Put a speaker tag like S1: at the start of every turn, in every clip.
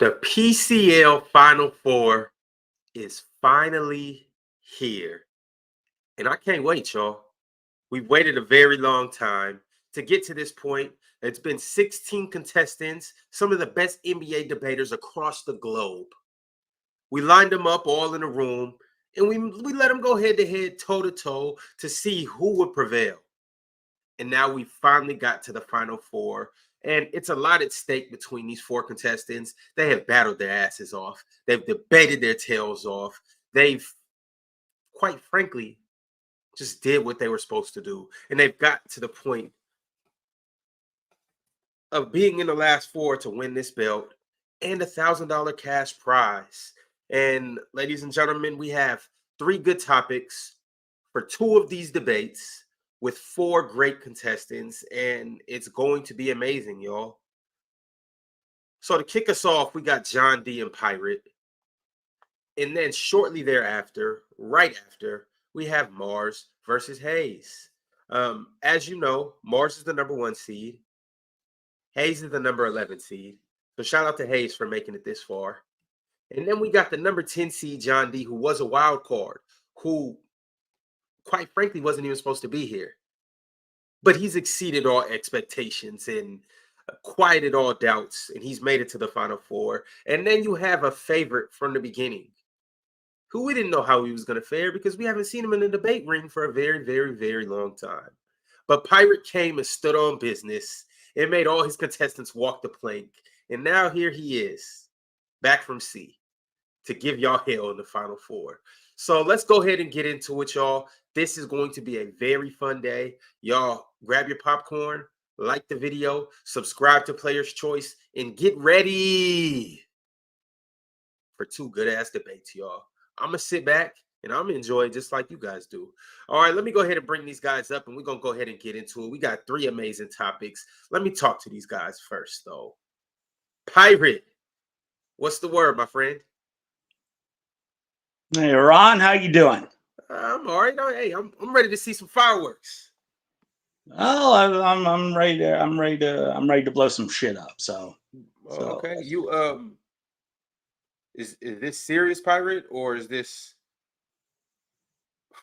S1: The PCL Final Four is finally here. And I can't wait, y'all. We've waited a very long time to get to this point. It's been 16 contestants, some of the best NBA debaters across the globe. We lined them up all in a room, and we let them go head to head, toe to toe, to see who would prevail. And now we finally got to the Final Four. And it's a lot at stake between these four contestants. They have battled their asses off. They've debated their tails off. They've, quite frankly, just did what they were supposed to do. And they've got to the point of being in the last four to win this belt and $1,000 cash prize. And ladies and gentlemen, we have three good topics for two of these debates with four great contestants, and it's going to be amazing, y'all. So to kick us off, we got John D and Pirate. And then shortly thereafter, right after, we have Mars versus Hayes. As you know, Mars is the number 1 seed. Hayes is the number 11 seed. So shout out to Hayes for making it this far. And then we got the number 10 seed, John D, who was a wild card, who quite frankly wasn't even supposed to be here. But he's exceeded all expectations and quieted all doubts, and he's made it to the Final Four. And then you have a favorite from the beginning, who we didn't know how he was going to fare because we haven't seen him in the debate ring for a very, very, very long time. But Pirate came and stood on business and made all his contestants walk the plank. And now here he is, back from sea, to give y'all hell in the Final Four. So let's go ahead and get into it, y'all. This is going to be a very fun day. Y'all grab your popcorn, like the video, subscribe to Player's Choice, and get ready for two good-ass debates, y'all. I'm going to sit back, and I'm going to enjoy it just like you guys do. All right, let me go ahead and bring these guys up, and we're going to go ahead and get into it. We got three amazing topics. Let me talk to these guys first, though. Pirate, what's the word, my friend?
S2: Hey, Ron, how you doing?
S1: I'm all right. Hey, I'm ready to see some fireworks.
S2: Oh, I'm ready to I'm ready to blow some shit up. So
S1: okay, you is this serious Pirate or is this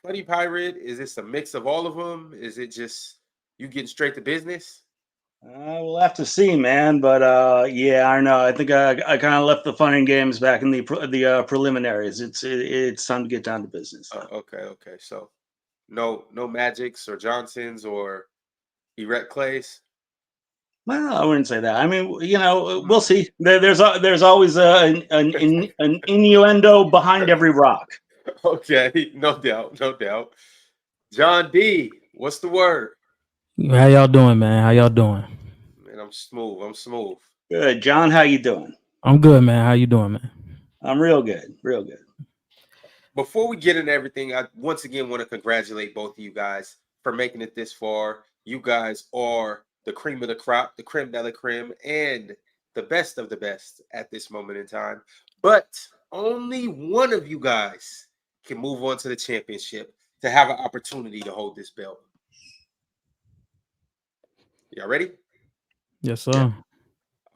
S1: funny Pirate? Is this a mix of all of them? Is it just you getting straight to business?
S2: We'll have to see, man. But yeah, I know. I think I kind of left the fun and games back in the preliminaries. It's time to get down to business.
S1: Okay. So no Magics or Johnsons or Erect Clays.
S2: Well, I wouldn't say that. I mean, we'll see. There's always an innuendo behind every rock.
S1: Okay, no doubt. John D, what's the word?
S3: How y'all doing, man? How y'all doing?
S1: Man, I'm smooth.
S2: Good, John. How you doing?
S3: I'm good, man. How you doing, man?
S2: I'm real good.
S1: Before we get into everything, I once again want to congratulate both of you guys for making it this far. You guys are the cream of the crop, the creme de la creme, and the best of the best at this moment in time. But only one of you guys can move on to the championship to have an opportunity to hold this belt. Y'all ready?
S3: Yes, sir.
S1: Yeah.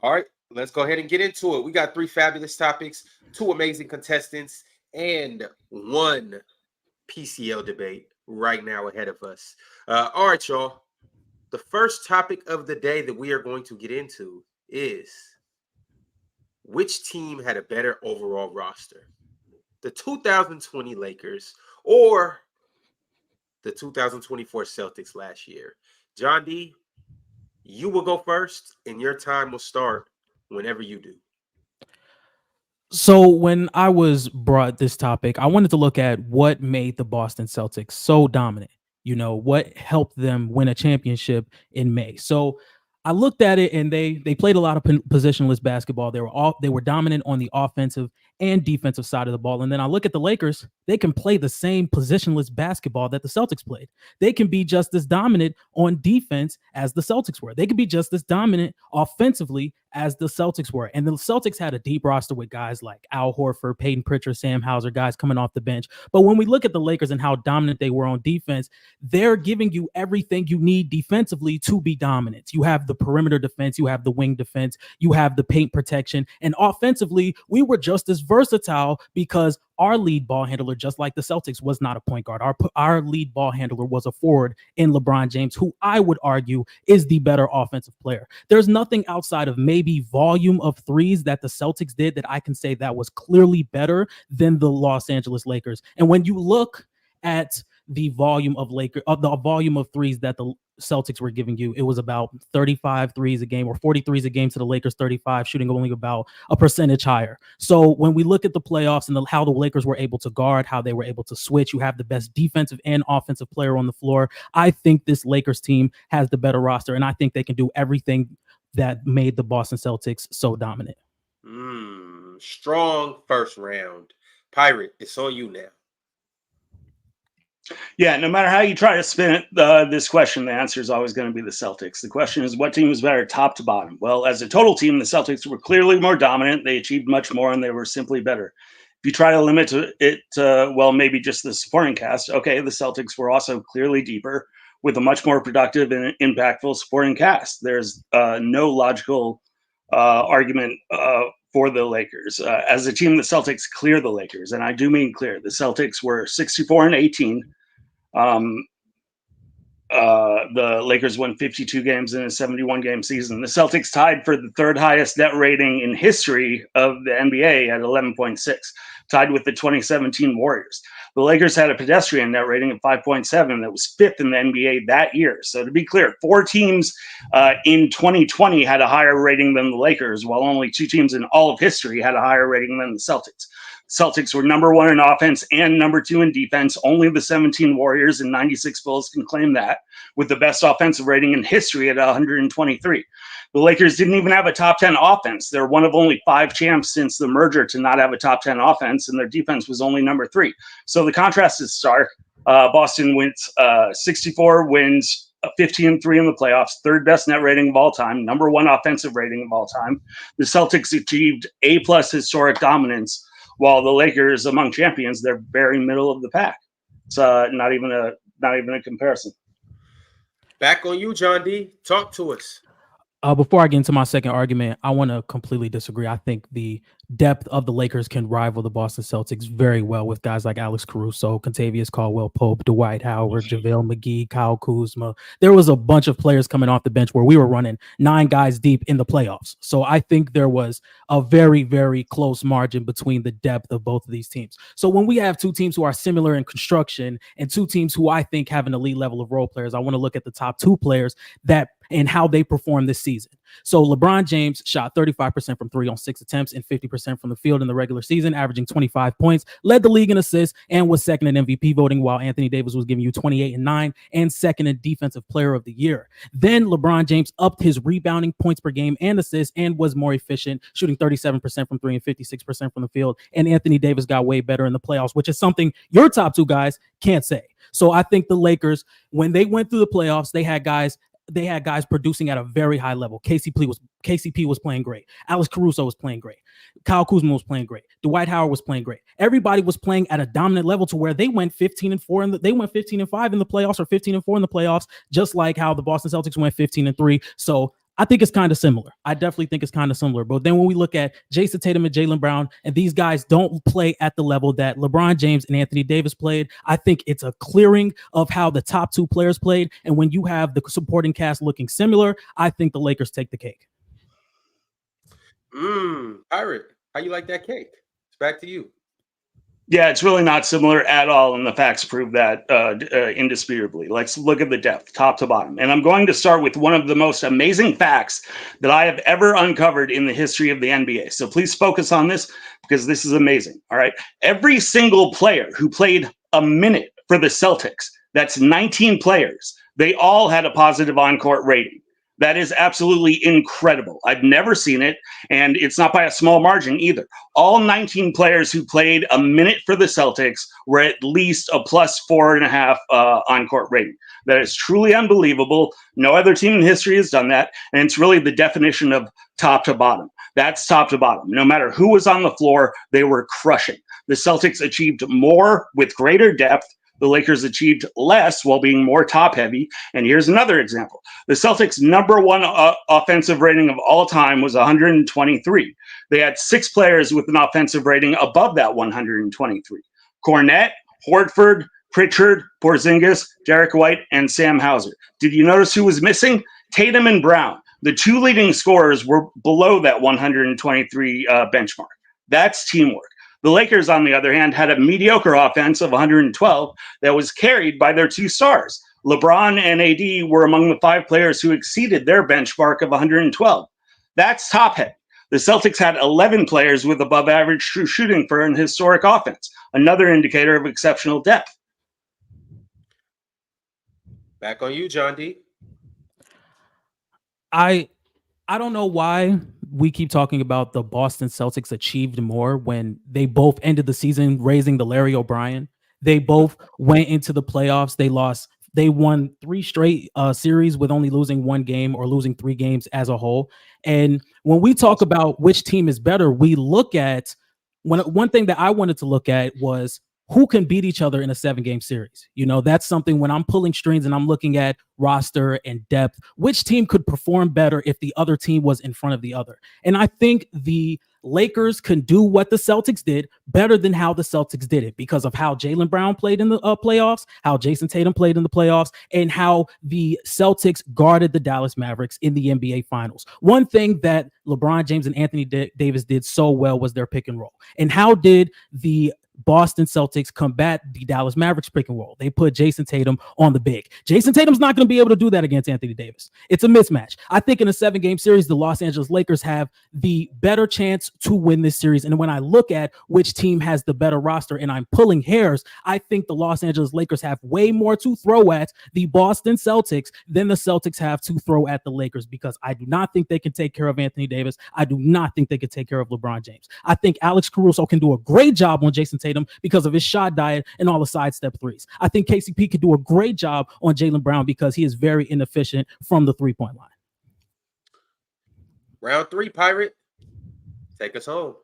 S1: All right, let's go ahead and get into it. We got three fabulous topics, two amazing contestants, and one PCL debate right now ahead of us. All right, y'all. The first topic of the day that we are going to get into is which team had a better overall roster? The 2020 Lakers or the 2024 Celtics last year? John D, you will go first, and your time will start whenever you do.
S3: So when I was brought this topic, I wanted to look at what made the Boston Celtics so dominant. What helped them win a championship in May. So I looked at it, and they played a lot of positionless basketball. They were dominant on the offensive and defensive side of the ball. And then I look at the Lakers, they can play the same positionless basketball that the Celtics played. They can be just as dominant on defense as the Celtics were. They can be just as dominant offensively as the Celtics were. And the Celtics had a deep roster with guys like Al Horford, Peyton Pritchard, Sam Hauser, guys coming off the bench. But when we look at the Lakers and how dominant they were on defense, they're giving you everything you need defensively to be dominant. You have the perimeter defense, you have the wing defense, you have the paint protection. And offensively, we were just as versatile because our lead ball handler, just like the Celtics, was not a point guard. Our lead ball handler was a forward in LeBron James, who I would argue is the better offensive player. There's nothing outside of maybe volume of threes that the Celtics did that I can say that was clearly better than the Los Angeles Lakers. And when you look at the volume of the volume of threes that the Celtics were giving you, it was about 35 threes a game or 40 threes a game to the Lakers 35, shooting only about a percentage higher. So when we look at the playoffs and how the Lakers were able to guard, how they were able to switch, you have the best defensive and offensive player on the floor. I think this Lakers team has the better roster, and I think they can do everything that made the Boston Celtics so dominant.
S1: Strong first round. Pirate, it's on you now.
S2: Yeah, no matter how you try to spin it, this question, the answer is always going to be the Celtics. The question is, what team was better top to bottom? Well, as a total team, the Celtics were clearly more dominant. They achieved much more, and they were simply better. If you try to limit it to, well, maybe just the supporting cast, okay, the Celtics were also clearly deeper with a much more productive and impactful supporting cast. There's no logical argument for the Lakers. As a team, the Celtics clear the Lakers, and I do mean clear. The Celtics were 64-18. The Lakers won 52 games in a 71-game season. The Celtics tied for the third highest net rating in history of the NBA at 11.6, tied with the 2017 Warriors. The Lakers had a pedestrian net rating of 5.7 that was fifth in the NBA that year. So to be clear, 4 teams in 2020 had a higher rating than the Lakers, while only 2 teams in all of history had a higher rating than the Celtics. Celtics were number 1 in offense and number 2 in defense. Only the 17 Warriors and 96 Bulls can claim that, with the best offensive rating in history at 123. The Lakers didn't even have a top 10 offense. They're one of only 5 champs since the merger to not have a top 10 offense, and their defense was only number 3. So the contrast is stark. Boston wins 64 wins, 15-3 in the playoffs, third best net rating of all time, number 1 offensive rating of all time. The Celtics achieved A+ historic dominance, while the Lakers, among champions, they're very middle of the pack. It's not even a comparison.
S1: Back on you, John D. Talk to us.
S3: Before I get into my second argument, I want to completely disagree. I think the depth of the Lakers can rival the Boston Celtics very well with guys like Alex Caruso, Kentavious Caldwell-Pope, Dwight Howard, JaVale McGee, Kyle Kuzma. There was a bunch of players coming off the bench where we were running 9 guys deep in the playoffs. So I think there was a very, very close margin between the depth of both of these teams. So when we have 2 teams who are similar in construction and 2 teams who I think have an elite level of role players, I want to look at the top 2 players and how they performed this season. So LeBron James shot 35% from 3 on 6 attempts and 50% from the field in the regular season, averaging 25 points, led the league in assists, and was second in MVP voting, while Anthony Davis was giving you 28 and 9 and second in Defensive Player of the Year. Then LeBron James upped his rebounding, points per game, and assists, and was more efficient, shooting 37% from 3 and 56% from the field. And Anthony Davis got way better in the playoffs, which is something your top 2 guys can't say. So I think the Lakers, when they went through the playoffs, they had guys producing at a very high level. KCP was playing great. Alex Caruso was playing great. Kyle Kuzma was playing great. Dwight Howard was playing great. Everybody was playing at a dominant level to where they went 15-4 they went 15-5 in the playoffs, or 15-4 in the playoffs, just like how the Boston Celtics went 15-3. So I think it's kind of similar. I definitely think it's kind of similar. But then when we look at Jason Tatum and Jaylen Brown, and these guys don't play at the level that LeBron James and Anthony Davis played, I think it's a clearing of how the top 2 players played. And when you have the supporting cast looking similar, I think the Lakers take the cake.
S1: Pirate, how you like that cake? It's back to you.
S2: Yeah, it's really not similar at all, and the facts prove that indisputably. Let's look at the depth, top to bottom. And I'm going to start with one of the most amazing facts that I have ever uncovered in the history of the NBA. So please focus on this, because this is amazing, all right? Every single player who played a minute for the Celtics, that's 19 players, they all had a positive on-court rating. That is absolutely incredible. I've never seen it, and it's not by a small margin either. All 19 players who played a minute for the Celtics were at least a plus 4.5 on-court rating. That is truly unbelievable. No other team in history has done that, and it's really the definition of top to bottom. That's top to bottom. No matter who was on the floor, they were crushing. The Celtics achieved more with greater depth. The Lakers achieved less while being more top-heavy. And here's another example. The Celtics' number one offensive rating of all time was 123. They had 6 players with an offensive rating above that 123. Cornette, Horford, Pritchard, Porzingis, Derek White, and Sam Hauser. Did you notice who was missing? Tatum and Brown. The 2 leading scorers were below that 123 benchmark. That's teamwork. The Lakers, on the other hand, had a mediocre offense of 112 that was carried by their 2 stars. LeBron and AD were among the 5 players who exceeded their benchmark of 112. That's top-heavy. The Celtics had 11 players with above-average true shooting for an historic offense, another indicator of exceptional depth.
S1: Back on you, John D.
S3: I don't know why we keep talking about the Boston Celtics achieved more when they both ended the season raising the Larry O'Brien. They both went into the playoffs. They won 3 straight series with only losing 1 game or losing 3 games as a whole. And when we talk about which team is better, we look at one thing that I wanted to look at was who can beat each other in a 7-game series. You know, that's something when I'm pulling strings and I'm looking at roster and depth, which team could perform better if the other team was in front of the other. And I think the Lakers can do what the Celtics did better than how the Celtics did it because of how Jaylen Brown played in the playoffs, how Jason Tatum played in the playoffs, and how the Celtics guarded the Dallas Mavericks in the NBA Finals. One thing that LeBron James and Anthony Davis did so well was their pick and roll. And how did the Boston Celtics combat the Dallas Mavericks pick and roll? They put Jason Tatum on the big. Jason Tatum's not going to be able to do that against Anthony Davis. It's a mismatch. I think in a 7-game series, the Los Angeles Lakers have the better chance to win this series. And when I look at which team has the better roster and I'm pulling hairs, I think the Los Angeles Lakers have way more to throw at the Boston Celtics than the Celtics have to throw at the Lakers, because I do not think they can take care of Anthony Davis. I do not think they can take care of LeBron James. I think Alex Caruso can do a great job on Jason Tatum because of his shot diet and all the sidestep threes. I think KCP could do a great job on Jaylen Brown because he is very inefficient from the 3-point line.
S1: Round 3, Pirate. Take us home.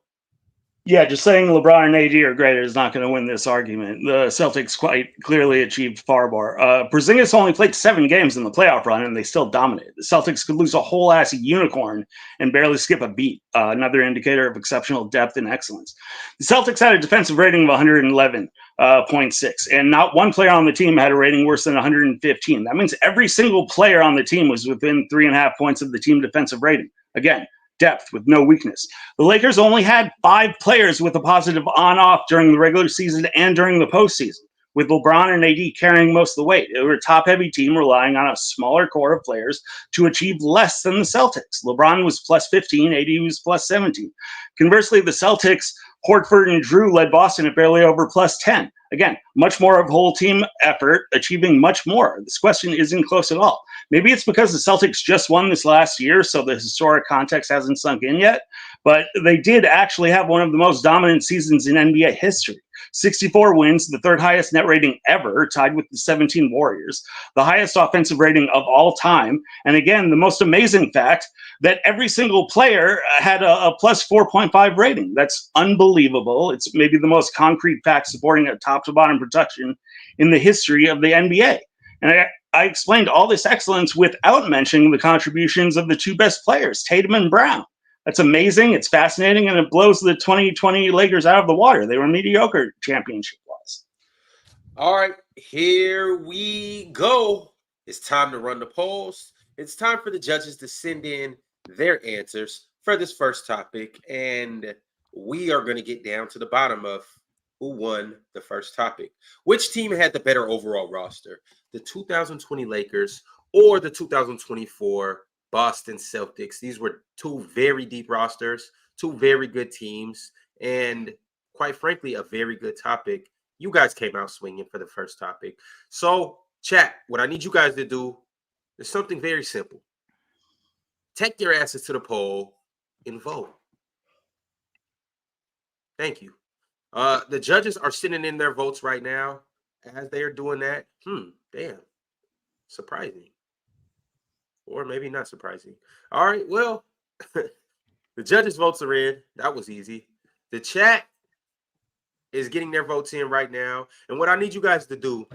S2: Yeah, just saying LeBron and AD are great is not going to win this argument. The Celtics quite clearly achieved far more. Porzingis only played 7 games in the playoff run, and they still dominated. The Celtics could lose a whole ass unicorn and barely skip a beat, another indicator of exceptional depth and excellence. The Celtics had a defensive rating of 111.6, and not one player on the team had a rating worse than 115. That means every single player on the team was within 3.5 points of the team defensive rating. Again, depth with no weakness. The Lakers only had 5 players with a positive on-off during the regular season and during the postseason, with LeBron and AD carrying most of the weight. They were a top-heavy team relying on a smaller core of players to achieve less than the Celtics. LeBron was plus 15, AD was plus 17. Conversely, the Celtics, Horford and Drew led Boston at barely over plus 10. Again, much more of a whole team effort, achieving much more. This question isn't close at all. Maybe it's because the Celtics just won this last year, so the historic context hasn't sunk in yet, but they did actually have one of the most dominant seasons in NBA history. 64 wins, the 3rd highest net rating ever, tied with the 17 Warriors, the highest offensive rating of all time, and again, the most amazing fact that every single player had a plus 4.5 rating. That's unbelievable. It's maybe the most concrete fact supporting a top-to-bottom production in the history of the NBA. And I explained all this excellence without mentioning the contributions of the 2 best players, Tatum and Brown. That's amazing. It's fascinating, and it blows the 2020 Lakers out of the water. They were mediocre championship-wise.
S1: All right, here we go. It's time to run the polls. It's time for the judges to send in their answers for this first topic, and we are going to get down to the bottom of who won the first topic. Which team had the better overall roster? The 2020 Lakers or the 2024 Boston Celtics? These were 2 very deep rosters, 2 very good teams, and quite frankly, a very good topic. You guys came out swinging for the first topic. So, chat, what I need you guys to do is something very simple. take your asses to the poll and vote. Thank you. The judges are sending in their votes right now. As they are doing that, damn, surprising. Or maybe not surprising. All right, well, the judges' votes are in. That was easy. The chat is getting their votes in right now. And what I need you guys to do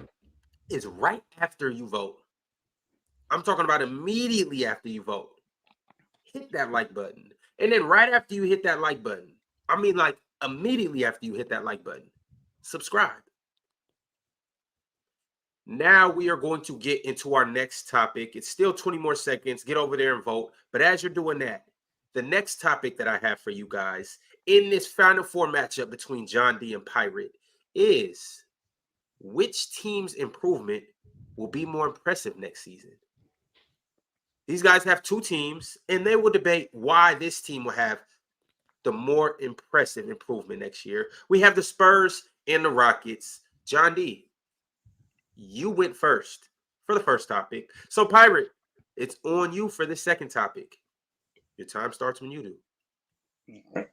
S1: is right after you vote, I'm talking about immediately after you vote, hit that like button. And then right after you hit that like button, I mean like immediately after you hit that like button, subscribe. Now we are going to get into our next topic. It's still 20 more seconds. Get over there and vote. But as you're doing that, the next topic that I have for you guys in this Final Four matchup between John D and Pirate is which team's improvement will be more impressive next season. These guys have two teams, and they will debate why this team will have the more impressive improvement next year. We have the Spurs and the Rockets. John D, you went first for the first topic. So, Pirate, it's on you for the second topic. Your time starts when you do.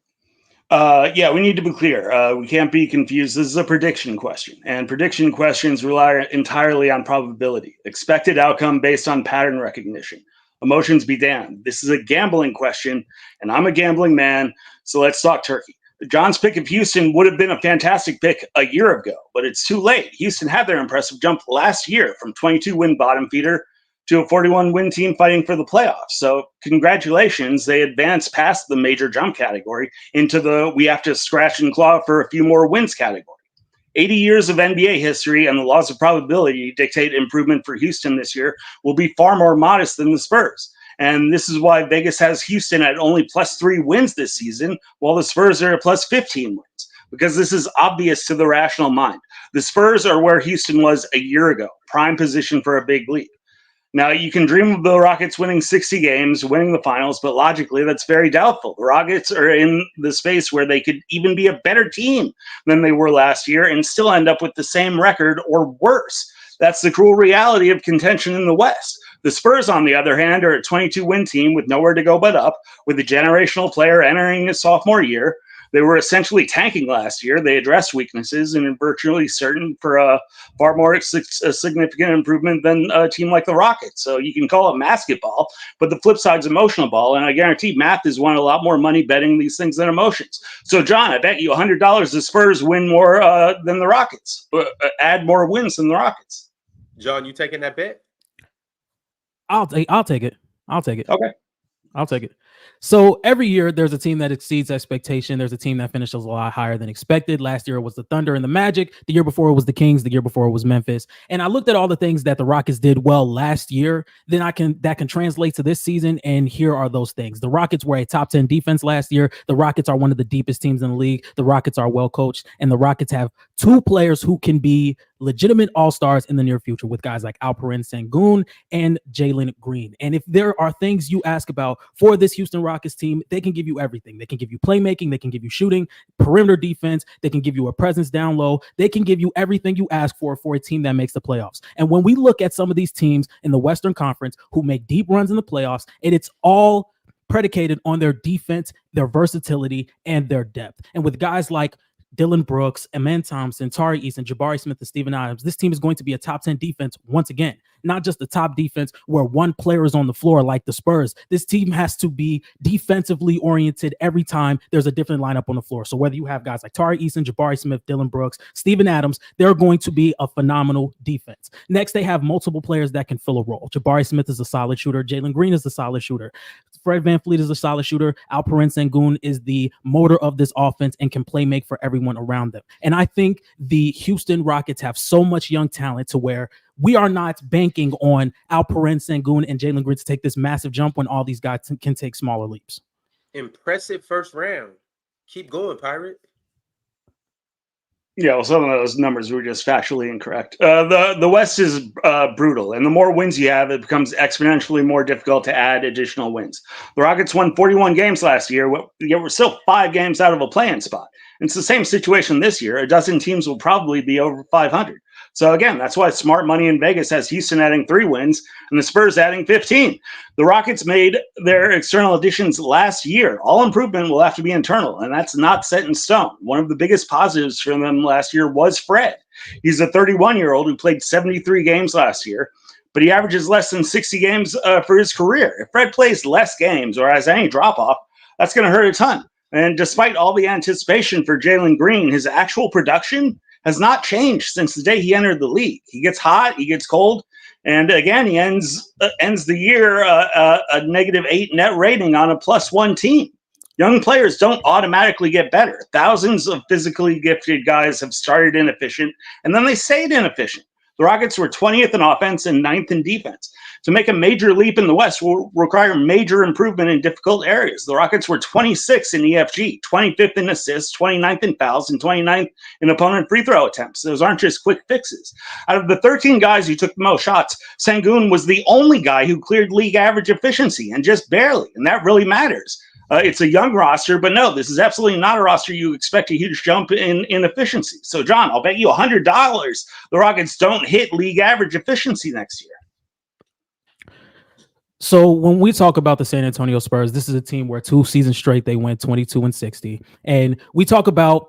S2: Yeah, we need to be clear. We can't be confused. This is a prediction question, and prediction questions rely entirely on probability, expected outcome based on pattern recognition. Emotions be damned. This is a gambling question, and I'm a gambling man, so let's talk turkey. John's pick of Houston would have been a fantastic pick a year ago, but it's too late. Houston had their impressive jump last year from 22-win bottom feeder to a 41-win team fighting for the playoffs. So congratulations, they advanced past the major jump category into the we have to scratch and claw for a few more wins category. 80 years of NBA history and the laws of probability dictate improvement for Houston this year will be far more modest than the Spurs. And this is why Vegas has Houston at only +3 wins this season, while the Spurs are at +15 wins, because this is obvious to the rational mind. The Spurs are where Houston was a year ago, prime position for a big leap. Now, you can dream of the Rockets winning 60 games, winning the finals, but logically, that's very doubtful. The Rockets are in the space where they could even be a better team than they were last year and still end up with the same record or worse. That's the cruel reality of contention in the West. The Spurs, on the other hand, are a 22-win team with nowhere to go but up, with a generational player entering his sophomore year. They were essentially tanking last year. They addressed weaknesses and are virtually certain for a far more significant improvement than a team like the Rockets. So you can call it basketball, but the flip side's emotional ball. And I guarantee math has won a lot more money betting these things than emotions. So, John, I bet you $100 the Spurs win more than the Rockets, add more wins than the Rockets.
S1: John, you taking that bet?
S3: I'll take it.
S2: Okay.
S3: I'll take it. So every year there's a team that exceeds expectation. There's a team that finishes a lot higher than expected. Last year it was the Thunder and the Magic. The year before it was the Kings. The year before it was Memphis. And I looked at all the things that the Rockets did well last year. Then that can translate to this season. And here are those things. The Rockets were a top 10 defense last year. The Rockets are one of the deepest teams in the league. The Rockets are well coached. And the Rockets have two players who can be legitimate all-stars in the near future with guys like Alperen Sengun and Jalen Green. And if there are things you ask about for this Houston Rockets team, they can give you everything. They can give you playmaking. They can give you shooting, perimeter defense. They can give you a presence down low. They can give you everything you ask for a team that makes the playoffs. And when we look at some of these teams in the Western Conference who make deep runs in the playoffs, and it's all predicated on their defense, their versatility, and their depth. And with guys like Dylan Brooks, Amen Thompson, Tari Eason, Jabari Smith, and Steven Adams, this team is going to be a top 10 defense once again. Not just the top defense where one player is on the floor like the Spurs. This team has to be defensively oriented every time there's a different lineup on the floor. So whether you have guys like Tari Eason, Jabari Smith, Dylan Brooks, Steven Adams, they're going to be a phenomenal defense. Next, they have multiple players that can fill a role. Jabari Smith is a solid shooter. Jalen Green is a solid shooter. Fred VanVleet is a solid shooter. Alperen Sengun is the motor of this offense and can play make for everyone around them. And I think the Houston Rockets have so much young talent to where we are not banking on Alperen Sengun and Jalen Green to take this massive jump when all these guys can take smaller leaps.
S1: Impressive first round. Keep going, Pirate.
S2: Yeah, well, some of those numbers were just factually incorrect. The West is brutal, and the more wins you have, it becomes exponentially more difficult to add additional wins. The Rockets won 41 games last year, yet we're still 5 games out of a play-in spot. It's the same situation this year. A dozen teams will probably be over 500. So again, that's why smart money in Vegas has Houston adding 3 wins and the Spurs adding 15. The Rockets made their external additions last year. All improvement will have to be internal, and that's not set in stone. One of the biggest positives for them last year was Fred. He's a 31-year-old who played 73 games last year, but he averages less than 60 games for his career. If Fred plays less games or has any drop-off, that's going to hurt a ton. And despite all the anticipation for Jalen Green, his actual production has not changed since the day he entered the league. He gets hot, he gets cold, and again, he ends the year a -8 net rating on a +1 team. Young players don't automatically get better. Thousands of physically gifted guys have started inefficient, and then they stayed inefficient. The Rockets were 20th in offense and 9th in defense. To make a major leap in the West will require major improvement in difficult areas. The Rockets were 26th in EFG, 25th in assists, 29th in fouls, and 29th in opponent free throw attempts. Those aren't just quick fixes. Out of the 13 guys who took the most shots, Sengun was the only guy who cleared league average efficiency, and just barely, and that really matters. It's a young roster, but no, this is absolutely not a roster you expect a huge jump in efficiency. So, John, I'll bet you $100 the Rockets don't hit league average efficiency next year.
S3: So when we talk about the San Antonio Spurs, this is a team where 2 seasons straight they went 22-60. And we talk about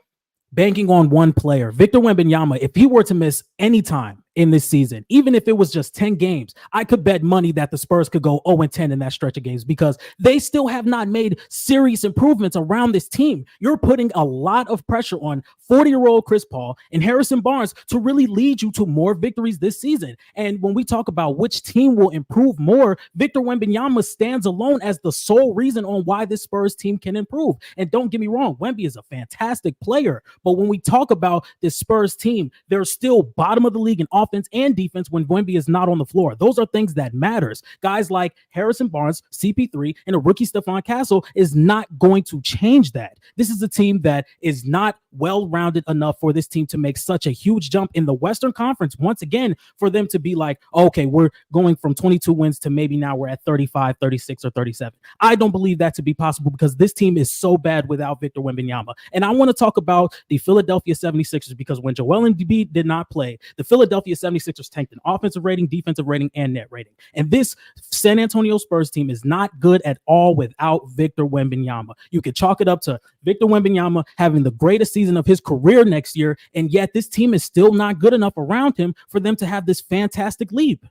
S3: banking on one player, Victor Wembanyama. If he were to miss any time in this season, even if it was just 10 games, I could bet money that the Spurs could go 0-10 in that stretch of games because they still have not made serious improvements around this team. You're putting a lot of pressure on 40-year-old Chris Paul and Harrison Barnes to really lead you to more victories this season. And when we talk about which team will improve more, Victor Wembanyama stands alone as the sole reason on why this Spurs team can improve. And don't get me wrong, Wemby is a fantastic player, but when we talk about this Spurs team, they're still bottom of the league in offense and defense when Wemby is not on the floor. Those are things that matters. Guys like Harrison Barnes, CP3, and a rookie Stephon Castle is not going to change that. This is a team that is not well-rounded enough for this team to make such a huge jump in the Western Conference. Once again, for them to be like, okay, we're going from 22 wins to maybe now we're at 35, 36, or 37. I don't believe that to be possible because this team is so bad without Victor Wembanyama. And I want to talk about the Philadelphia 76ers because when Joel Embiid did not play, the Philadelphia 76ers tanked in offensive rating, defensive rating, and net rating. And this San Antonio Spurs team is not good at all without Victor Wembanyama. You could chalk it up to Victor Wembanyama having the greatest season of his career next year, and yet this team is still not good enough around him for them to have this fantastic leap.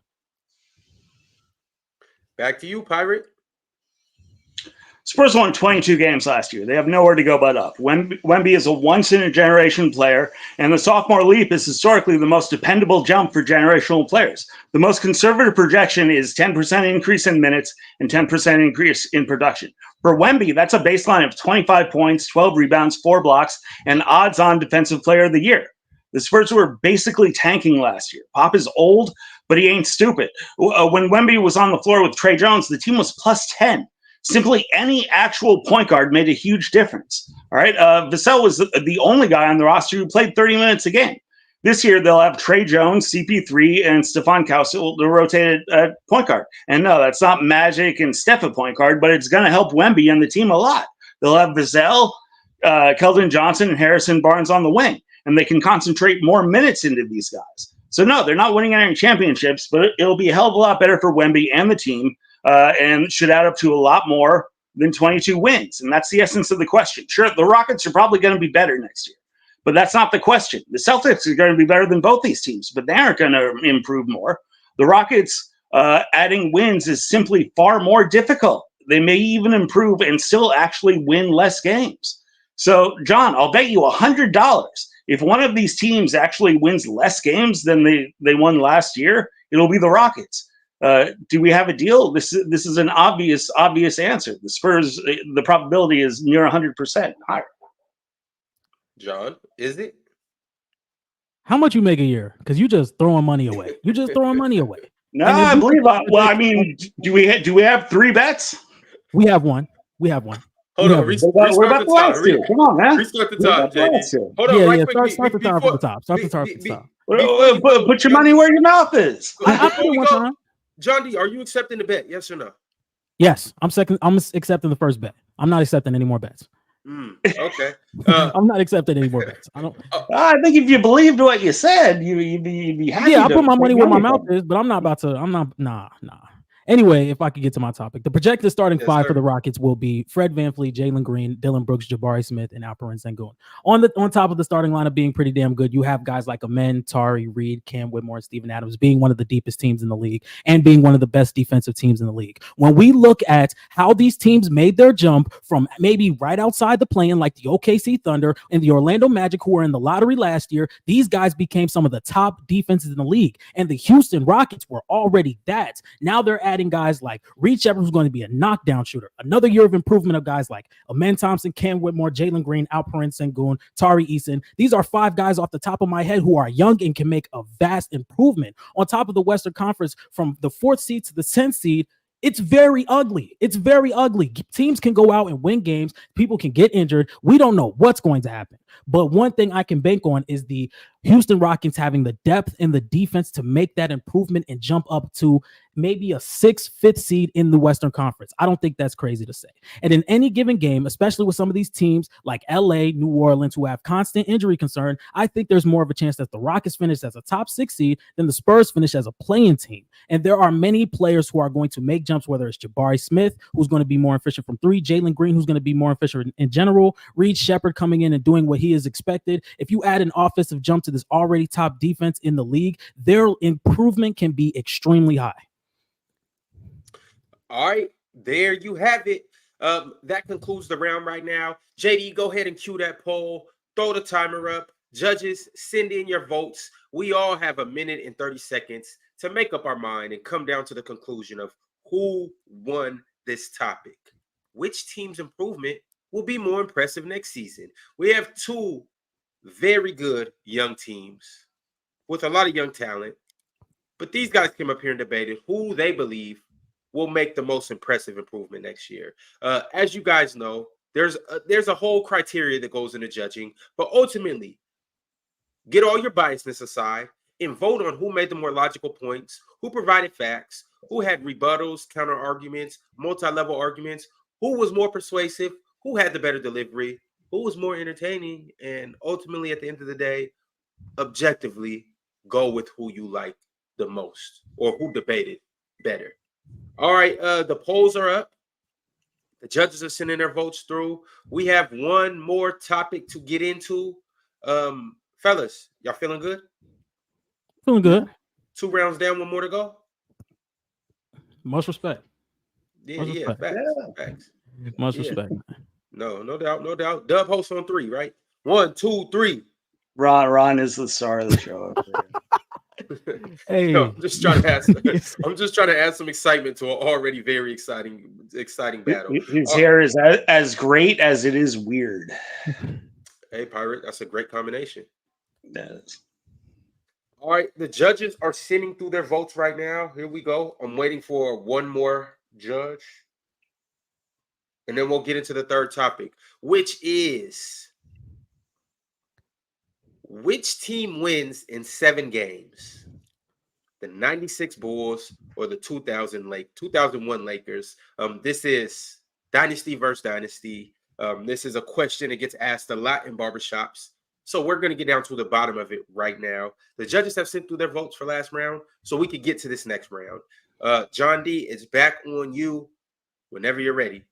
S1: Back to you, Pirate.
S2: Spurs won 22 games last year. They have nowhere to go but up. Wemby is a once-in-a-generation player, and the sophomore leap is historically the most dependable jump for generational players. The most conservative projection is 10% increase in minutes and 10% increase in production. For Wemby, that's a baseline of 25 points, 12 rebounds, 4 blocks, and odds-on defensive player of the year. The Spurs were basically tanking last year. Pop is old, but he ain't stupid. When Wemby was on the floor with Trey Jones, the team was plus 10. Simply any actual point guard made a huge difference. All right. Vassell was the only guy on the roster who played 30 minutes a game. This year, they'll have Trey Jones, CP3, and Stephon Castle, the rotated point guard. And no, that's not Magic and Steph at point guard, but it's going to help Wemby and the team a lot. They'll have Vassell, Keldon Johnson, and Harrison Barnes on the wing, and they can concentrate more minutes into these guys. So no, they're not winning any championships, but it'll be a hell of a lot better for Wemby and the team. And should add up to a lot more than 22 wins. And that's the essence of the question. Sure, the Rockets are probably going to be better next year, but that's not the question. The Celtics are going to be better than both these teams, but they aren't going to improve more. The Rockets adding wins is simply far more difficult. They may even improve and still actually win less games. So, John, I'll bet you $100 if one of these teams actually wins less games than they won last year, it'll be the Rockets. Do we have a deal? This is an obvious answer. The Spurs, the probability is near 100% higher.
S1: John, is it?
S3: How much you make a year? Because you just throwing money away. You're just throwing money away.
S2: No, I believe. Do we have 3 bets?
S3: We have one.
S1: Hold on. Restart the time.
S2: Come on, man.
S1: Restart the time, JD. Hold on.
S3: Yeah,
S1: right
S3: yeah.
S1: quick.
S3: Start the time from the top. Start the time from the top.
S2: Put your money where your mouth is.
S3: I put it one time.
S1: John D, are you accepting the bet? Yes or no?
S3: Yes, I'm accepting the first bet. I'm not accepting any more bets.
S1: Okay.
S3: I'm not accepting any more bets. I don't.
S2: I think if you believed what you said, you'd be happy.
S3: Yeah, I put my money where my
S2: from
S3: mouth is, but I'm not about to. I'm not. Nah. Anyway, if I could get to my topic, the projected starting five for the Rockets will be Fred VanVleet, Jalen Green, Dylan Brooks, Jabari Smith, and Alperen Sengun. On top of the starting lineup being pretty damn good, you have guys like Amen, Tari, Reed, Cam Whitmore, and Steven Adams being one of the deepest teams in the league and being one of the best defensive teams in the league. When we look at how these teams made their jump from maybe right outside the play-in, like the OKC Thunder and the Orlando Magic, who were in the lottery last year, these guys became some of the top defenses in the league. And the Houston Rockets were already that. Now they're adding guys like Reed Shepard, who's going to be a knockdown shooter. Another year of improvement of guys like Amen Thompson, Cam Whitmore, Jalen Green, Alperen Sengun, Tari Eason. These are 5 guys off the top of my head who are young and can make a vast improvement. On top of the Western Conference, from the 4th seed to the 10th seed, it's very ugly. It's very ugly. Teams can go out and win games. People can get injured. We don't know what's going to happen. But one thing I can bank on is the Houston Rockets having the depth and the defense to make that improvement and jump up to maybe a 6th, 5th seed in the Western Conference. I don't think that's crazy to say. And in any given game, especially with some of these teams like LA, New Orleans, who have constant injury concern, I think there's more of a chance that the Rockets finish as a top 6 seed than the Spurs finish as a play-in team. And there are many players who are going to make jumps, whether it's Jabari Smith, who's going to be more efficient from 3, Jalen Green, who's going to be more efficient in general, Reed Shepard coming in and doing what he is expected. If you add an offensive jump to this already top defense in the league, their improvement can be extremely high.
S1: All right, there you have it. That concludes the round right now. JD, go ahead and cue that poll. Throw the timer up. Judges, send in your votes. We all have a minute and 30 seconds to make up our mind and come down to the conclusion of who won this topic. Which team's improvement will be more impressive next season? We have 2 very good young teams with a lot of young talent, but these guys came up here and debated who they believe will make the most impressive improvement next year. As you guys know, there's a whole criteria that goes into judging, but ultimately, get all your biasness aside and vote on who made the more logical points, who provided facts, who had rebuttals, counter arguments, multi-level arguments, who was more persuasive, who had the better delivery, who was more entertaining, and ultimately, at the end of the day, objectively go with who you like the most or who debated better. All right, the polls are up. The judges are sending their votes through. We have one more topic to get into. Fellas, y'all feeling good?
S3: Feeling good.
S1: 2 rounds down, 1 more to go.
S3: Much respect.
S1: Yeah, facts.
S3: Much respect.
S1: No doubt. Dub hosts on 3, right? 1, 2, 3.
S2: Ron is the star of the show.
S3: Hey,
S1: no, I'm just trying to add some excitement to an already very exciting battle.
S2: His hair is as great as it is weird.
S1: Hey, Pirate, that's a great combination.
S2: That is.
S1: All right, the judges are sending through their votes right now. Here we go. I'm waiting for one more judge. And then we'll get into the third topic, which is which team wins in 7 games? The 96 Bulls or the 2001 Lakers? This is dynasty versus dynasty. This is a question that gets asked a lot in barbershops. So we're going to get down to the bottom of it right now. The judges have sent through their votes for last round, so we could get to this next round. John D, it's back on you whenever you're ready.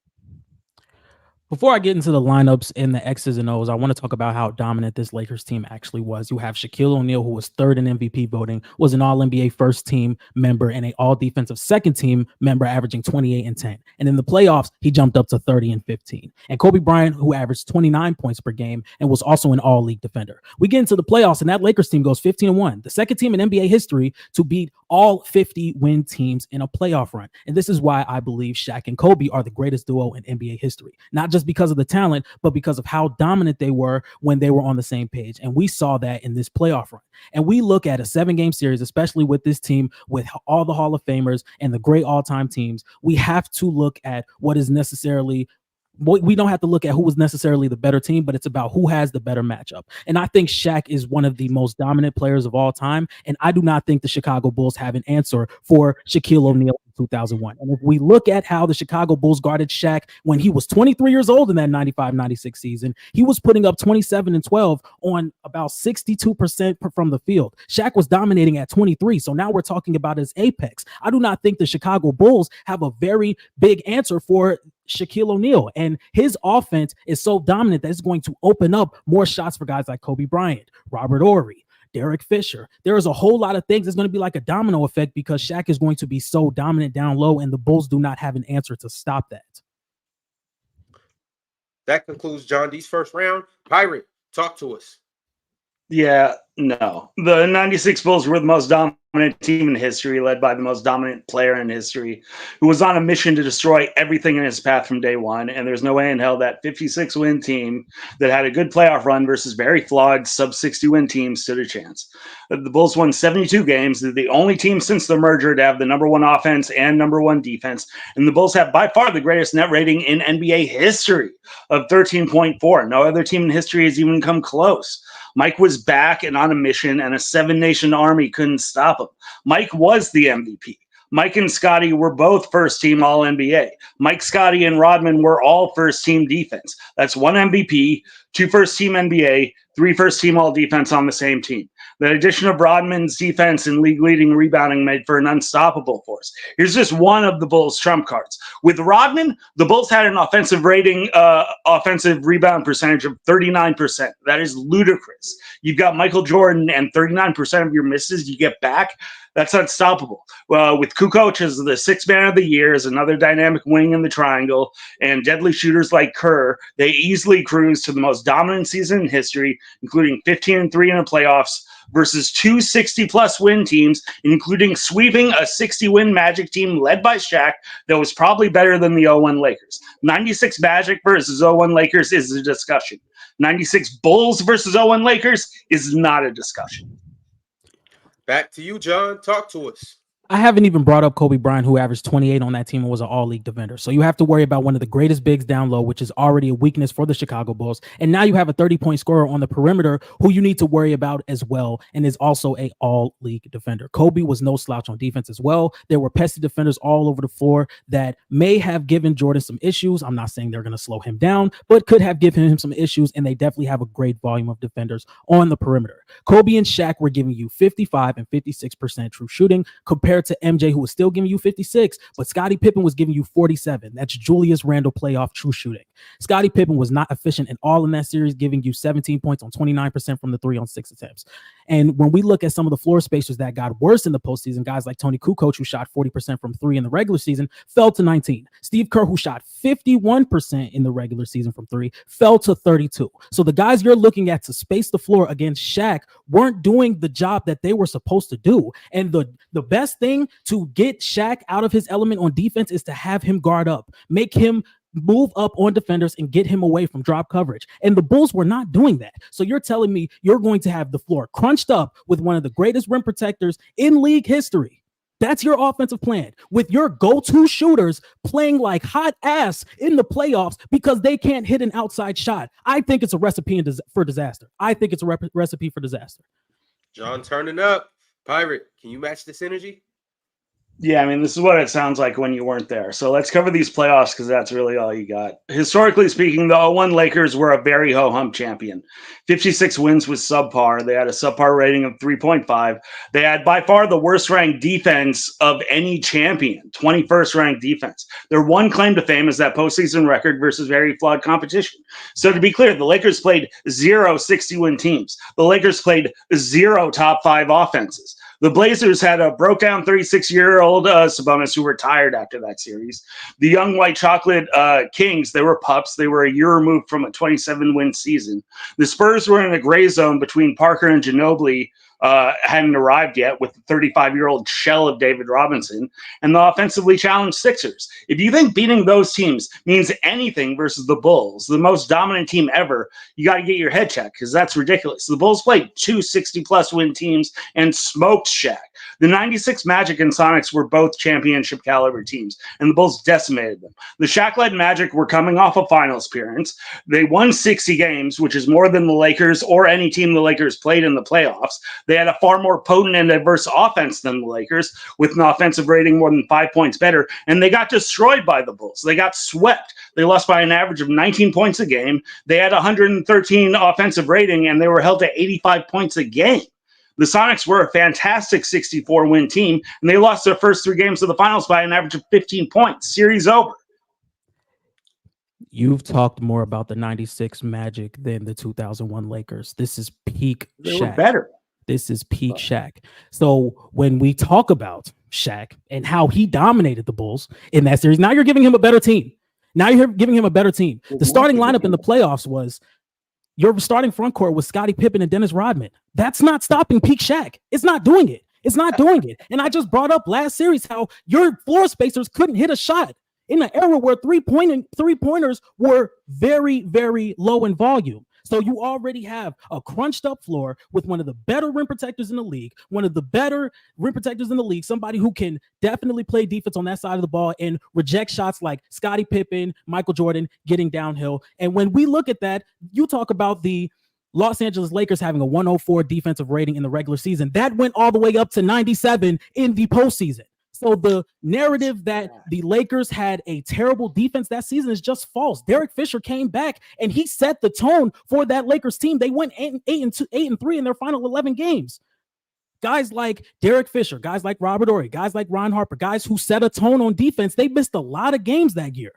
S3: Before I get into the lineups and the X's and O's, I want to talk about how dominant this Lakers team actually was. You have Shaquille O'Neal, who was 3rd in MVP voting, was an All-NBA first team member and an All-Defensive second team member, averaging 28 and 10. And in the playoffs, he jumped up to 30 and 15. And Kobe Bryant, who averaged 29 points per game and was also an All-League defender. We get into the playoffs, and that Lakers team goes 15-1, the second team in NBA history to beat all 50 win teams in a playoff run. And this is why I believe Shaq and Kobe are the greatest duo in NBA history. Not just because of the talent, but because of how dominant they were when they were on the same page. And we saw that in this playoff run. And we look at a 7-game series, especially with this team, with all the Hall of Famers and the great all-time teams, we have to look at what is necessarily we don't have to look at who was necessarily the better team, but it's about who has the better matchup. And I think Shaq is one of the most dominant players of all time. And I do not think the Chicago Bulls have an answer for Shaquille O'Neal and 2001. And if we look at how the Chicago Bulls guarded Shaq when he was 23 years old in that 95-96 season, he was putting up 27 and 12 on about 62% from the field. Shaq was dominating at 23. So now we're talking about his apex. I do not think the Chicago Bulls have a very big answer for Shaquille O'Neal, and his offense is so dominant that it's going to open up more shots for guys like Kobe Bryant, Robert Horry, Derek Fisher. There is a whole lot of things. It's going to be like a domino effect because Shaq is going to be so dominant down low, and the Bulls do not have an answer to stop that.
S1: That concludes John D's first round. Pirate, talk to us.
S2: Yeah, no. The 96 Bulls were the most dominant team in history, led by the most dominant player in history, who was on a mission to destroy everything in his path from day one. And there's no way in hell that 56-win team that had a good playoff run versus very flawed sub-60-win team stood a chance. The Bulls won 72 games. They're the only team since the merger to have the number one offense and number one defense. And the Bulls have by far the greatest net rating in NBA history of 13.4. No other team in history has even come close. Mike was back and on a mission, and a seven-nation army couldn't stop him. Mike was the MVP. Mike and Scotty were both first-team All-NBA. Mike, Scotty, and Rodman were all first-team defense. That's one MVP, two first-team NBA, three first-team All-Defense on the same team. The addition of Rodman's defense and league-leading rebounding made for an unstoppable force. Here's just one of the Bulls' trump cards. With Rodman, the Bulls had an offensive rebound percentage of 39%. That is ludicrous. You've got Michael Jordan, and 39% of your misses you get back. That's unstoppable. With Kukoc as the sixth man of the year, as another dynamic wing in the triangle, and deadly shooters like Kerr, they easily cruise to the most dominant season in history, including 15-3 in the playoffs versus two 60-plus win teams, including sweeping a 60-win Magic team led by Shaq that was probably better than the 0-1 Lakers. 96 Magic versus 0-1 Lakers is a discussion. 96 Bulls versus 0-1 Lakers is not a discussion.
S1: Back to you, John. Talk to us.
S3: I haven't even brought up Kobe Bryant, who averaged 28 on that team and was an all-league defender. So you have to worry about one of the greatest bigs down low, which is already a weakness for the Chicago Bulls. And now you have a 30-point scorer on the perimeter who you need to worry about as well, and is also a all-league defender. Kobe was no slouch on defense as well. There were pesky defenders all over the floor that may have given Jordan some issues. I'm not saying they're going to slow him down, but could have given him some issues, and they definitely have a great volume of defenders on the perimeter. Kobe and Shaq were giving you 55 and 56% true shooting compared to MJ, who was still giving you 56, but Scottie Pippen was giving you 47. That's Julius Randle playoff true shooting. Scottie Pippen was not efficient at all in that series, giving you 17 points on 29% from the 3 on 6 attempts. And when we look at some of the floor spacers that got worse in the postseason, guys like Tony Kukoc, who shot 40% from 3 in the regular season, fell to 19. Steve Kerr, who shot 51% in the regular season from 3, fell to 32. So the guys you're looking at to space the floor against Shaq weren't doing the job that they were supposed to do. And the best thing to get Shaq out of his element on defense is to have him guard up, make him move up on defenders and get him away from drop coverage. And the Bulls were not doing that. So you're telling me you're going to have the floor crunched up with one of the greatest rim protectors in league history. That's your offensive plan, with your go-to shooters playing like hot ass in the playoffs because they can't hit an outside shot. I think it's a recipe for disaster. I think it's a recipe for disaster.
S1: John turning up. Pirate, can you match this energy?
S2: Yeah, I mean, this is what it sounds like when you weren't there. So let's cover these playoffs because that's really all you got. Historically speaking, the 0-1 Lakers were a very ho-hum champion. 56 wins was subpar. They had a subpar rating of 3.5. They had by far the worst-ranked defense of any champion, 21st ranked defense. Their one claim to fame is that postseason record versus very flawed competition. So to be clear, the Lakers played 0 60-win teams. The Lakers played 0 top 5 offenses. The Blazers had a broke-down 36-year-old Sabonis who retired after that series. The young white chocolate Kings, they were pups. They were a year removed from a 27-win season. The Spurs were in a gray zone between Parker and Ginobili, hadn't arrived yet, with the 35-year-old shell of David Robinson, and the offensively challenged Sixers. If you think beating those teams means anything versus the Bulls, the most dominant team ever, you got to get your head checked because that's ridiculous. The Bulls played 2 60-plus win teams and smoked Shaq. The 96 Magic and Sonics were both championship caliber teams, and the Bulls decimated them. The Shaq-led Magic were coming off a finals appearance. They won 60 games, which is more than the Lakers or any team the Lakers played in the playoffs. They had a far more potent and diverse offense than the Lakers, with an offensive rating more than 5 points better, and they got destroyed by the Bulls. They got swept. They lost by an average of 19 points a game. They had 113 offensive rating, and they were held to 85 points a game. The Sonics were a fantastic 64-win team, and they lost their first 3 games of the finals by an average of 15 points. Series over.
S3: You've talked more about the 96 Magic than the 2001 Lakers. This is peak
S2: They were
S3: Shaq.
S2: better.
S3: This is peak Shaq. So when we talk about Shaq and how he dominated the Bulls in that series, now you're giving him a better team. The starting lineup in the playoffs was your starting front court was Scottie Pippen and Dennis Rodman. That's not stopping peak Shaq. It's not doing it. And I just brought up last series how your floor spacers couldn't hit a shot in an era where three-pointers were very, very low in volume. So you already have a crunched up floor with one of the better rim protectors in the league, somebody who can definitely play defense on that side of the ball and reject shots like Scottie Pippen, Michael Jordan getting downhill. And when we look at that, you talk about the Los Angeles Lakers having a 104 defensive rating in the regular season. That went all the way up to 97 in the postseason. So the narrative that the Lakers had a terrible defense that season is just false. Derek Fisher came back and he set the tone for that Lakers team. They went 8-3 in their final 11 games. Guys like Derek Fisher, guys like Robert Horry, guys like Ron Harper, guys who set a tone on defense, they missed a lot of games that year.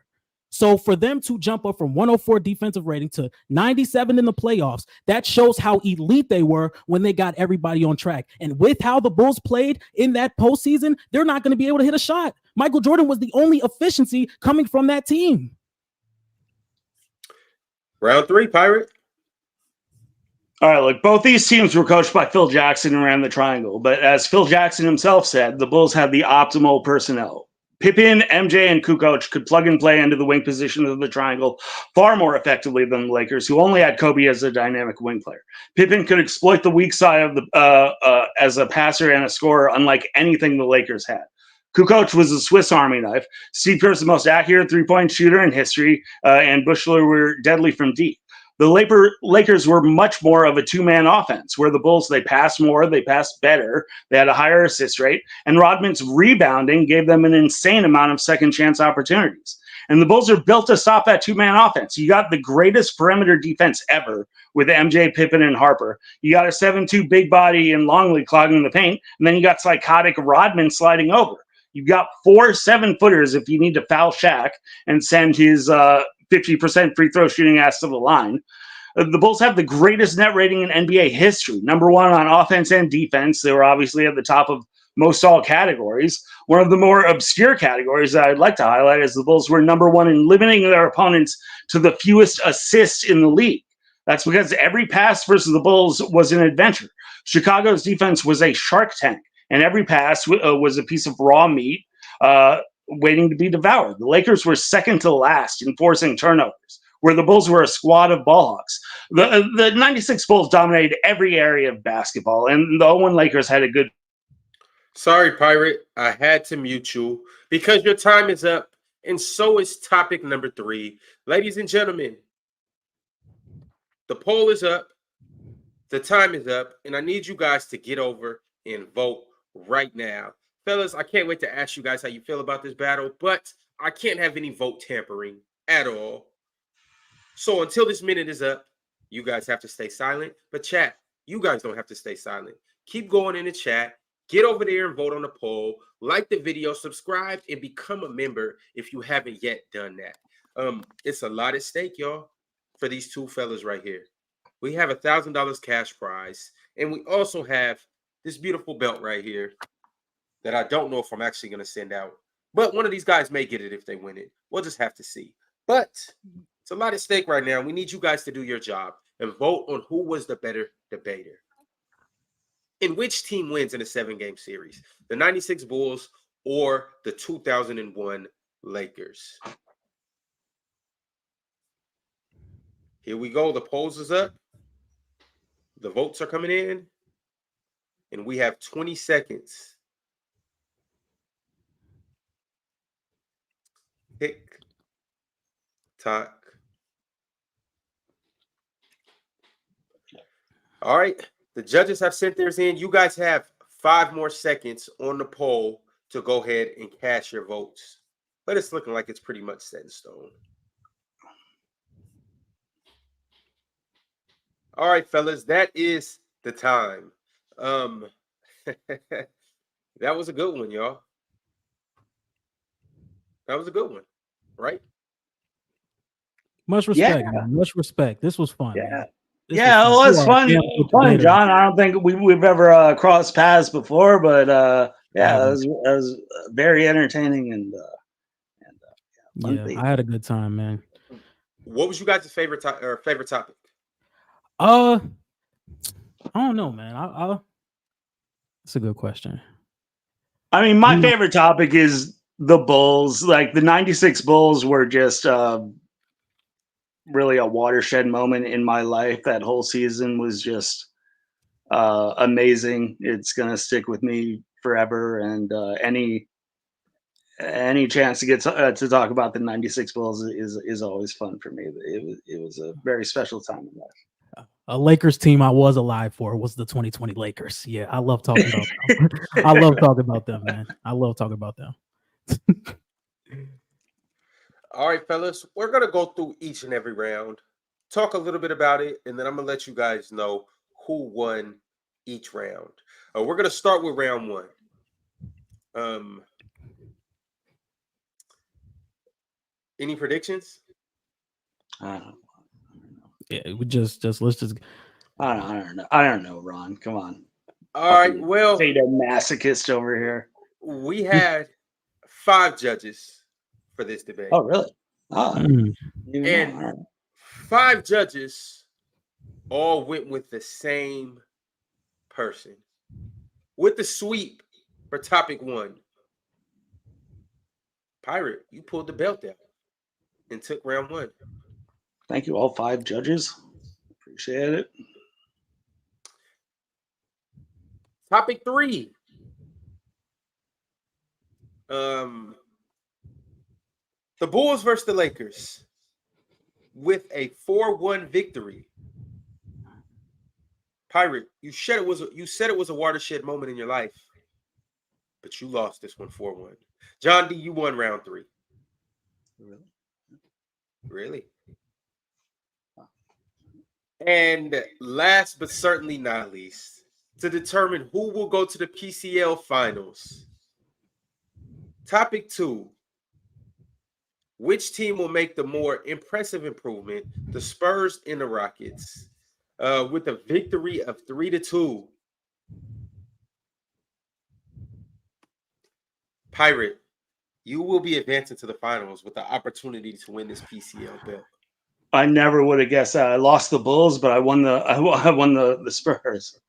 S3: So for them to jump up from 104 defensive rating to 97 in the playoffs, that shows how elite they were when they got everybody on track. And with how the Bulls played in that postseason, they're not going to be able to hit a shot. Michael Jordan was the only efficiency coming from that team.
S1: Round 3, Pirate.
S2: All right, look, both these teams were coached by Phil Jackson and ran the triangle. But as Phil Jackson himself said, the Bulls had the optimal personnel. Pippen, MJ, and Kukoc could plug and play into the wing position of the triangle far more effectively than the Lakers, who only had Kobe as a dynamic wing player. Pippen could exploit the weak side of the as a passer and a scorer, unlike anything the Lakers had. Kukoc was a Swiss Army knife. Steve Kerr's the most accurate three-point shooter in history, and Bushler were deadly from deep. The Lakers were much more of a two-man offense, where the Bulls, they passed more, they passed better, they had a higher assist rate, and Rodman's rebounding gave them an insane amount of second-chance opportunities. And the Bulls are built to stop that two-man offense. You got the greatest perimeter defense ever with MJ, Pippen, and Harper. You got a 7'2" big body and Longley clogging the paint, and then you got psychotic Rodman sliding over. You've got 4 7-footers if you need to foul Shaq and send his 50% free throw shooting ass to the line. The Bulls have the greatest net rating in NBA history, number 1 on offense and defense. They were obviously at the top of most all categories. One of the more obscure categories that I'd like to highlight is the Bulls were number 1 in limiting their opponents to the fewest assists in the league. That's because every pass versus the Bulls was an adventure. Chicago's defense was a shark tank, and every pass was a piece of raw meat waiting to be devoured. The Lakers were second to last in forcing turnovers, where the Bulls were a squad of ball hawks. The 96 Bulls dominated every area of basketball, and the 01 Lakers had a good...
S1: Sorry, Pirate. I had to mute you because your time is up, and so is topic number 3. Ladies and gentlemen, the poll is up, the time is up, and I need you guys to get over and vote right now. Fellas, I can't wait to ask you guys how you feel about this battle, but I can't have any vote tampering at all. So until this minute is up, you guys have to stay silent. But chat, you guys don't have to stay silent. Keep going in the chat. Get over there and vote on the poll. Like the video, subscribe, and become a member if you haven't yet done that. It's a lot at stake, y'all, for these two fellas right here. We have $1,000 cash prize, and we also have this beautiful belt right here that I don't know if I'm actually going to send out. But one of these guys may get it if they win it. We'll just have to see. But it's a lot at stake right now. We need you guys to do your job and vote on who was the better debater. And which team wins in a 7-game series? The 96 Bulls or the 2001 Lakers? Here we go. The polls is up. The votes are coming in. And we have 20 seconds. Tick, tock. All right. The judges have sent theirs in. You guys have 5 more seconds on the poll to go ahead and cast your votes. But it's looking like it's pretty much set in stone. All right, fellas, that is the time. That was a good one, y'all. That was a good one, right?
S3: Much respect, man. Much respect. This was fun.
S2: Yeah.
S3: Man.
S2: Yeah, it was fun, John. I don't think we've ever crossed paths before, but yeah, it was very entertaining and fun.
S3: Yeah, I had a good time, man.
S1: What was you guys' favorite topic?
S3: I don't know, man. That's a good question.
S2: I mean, my favorite topic is the Bulls. Like the '96 Bulls were just really a watershed moment in my life. That whole season was just amazing. It's gonna stick with me forever. And any chance to get to talk about the '96 Bulls is always fun for me. It was a very special time in life.
S3: A Lakers team I was alive for was the 2020 Lakers. Yeah, I love talking about them. I love talking about them, man. I love talking about them.
S1: All right, fellas, we're going to go through each and every round, talk a little bit about it, and then I'm going to let you guys know who won each round. We're going to start with round 1. Any predictions?
S2: I don't know.
S3: Yeah, we just let's just.
S2: I don't know. I don't know, Ron. Come on.
S1: All right. Well,
S2: say the masochist over here.
S1: We had 5 judges for this debate.
S2: Oh, really? Oh,
S1: and 5 judges all went with the same person. With the sweep for topic 1, Pirate, you pulled the belt out and took round 1.
S2: Thank you, all 5 judges. Appreciate it.
S1: Topic 3. The Bulls versus the Lakers with a 4-1 victory. Pirate, you said it was a watershed moment in your life, but you lost this one 4-1. John D, you won round 3. Really? And last but certainly not least, to determine who will go to the PCL finals. Topic 2. Which team will make the more impressive improvement, the Spurs and the Rockets, with a victory of 3-2? Pirate, you will be advancing to the finals with the opportunity to win this PCL belt.
S2: I never would have guessed that. I lost the Bulls, but I won the Spurs,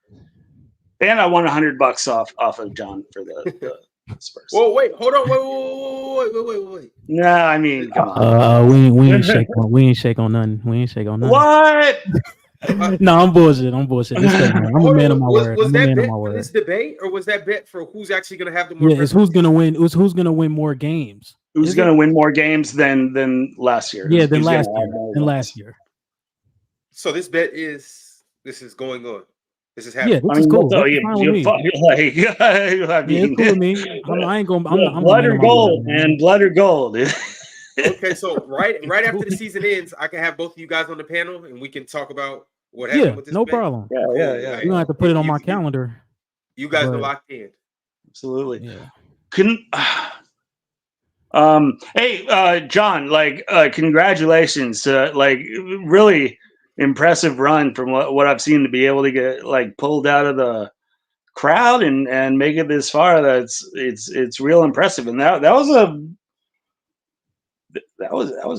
S2: and I won $100 off of John for the Spurs.
S1: Whoa, wait, hold on, wait.
S2: No, I mean, come on.
S3: We ain't shake on nothing. We ain't shake on nothing.
S2: What?
S3: No, I'm bullshit. I'm a man of my word.
S1: Was that bet for this debate, or was that bet for who's actually going to have the more?
S3: Yeah, it's who's going to win. Who's going to win more games?
S2: Who's going to win more games than last year?
S3: Yeah, than last year.
S1: So this bet is going on. This is happening.
S3: Yeah, this is cool.
S2: It's
S3: cool with me. I ain't going. I'm
S2: blood or gold, man. Blood or gold.
S1: Okay, so right after the season ends, I can have both of you guys on the panel, and we can talk about what happened with this.
S3: No problem.
S2: Yeah.
S3: You don't have to put it on my calendar.
S1: You guys are locked in.
S2: Absolutely.
S3: Yeah.
S2: Hey, John, congratulations. Really impressive run from what I've seen to be able to get pulled out of the crowd and make it this far. It's real impressive. And that was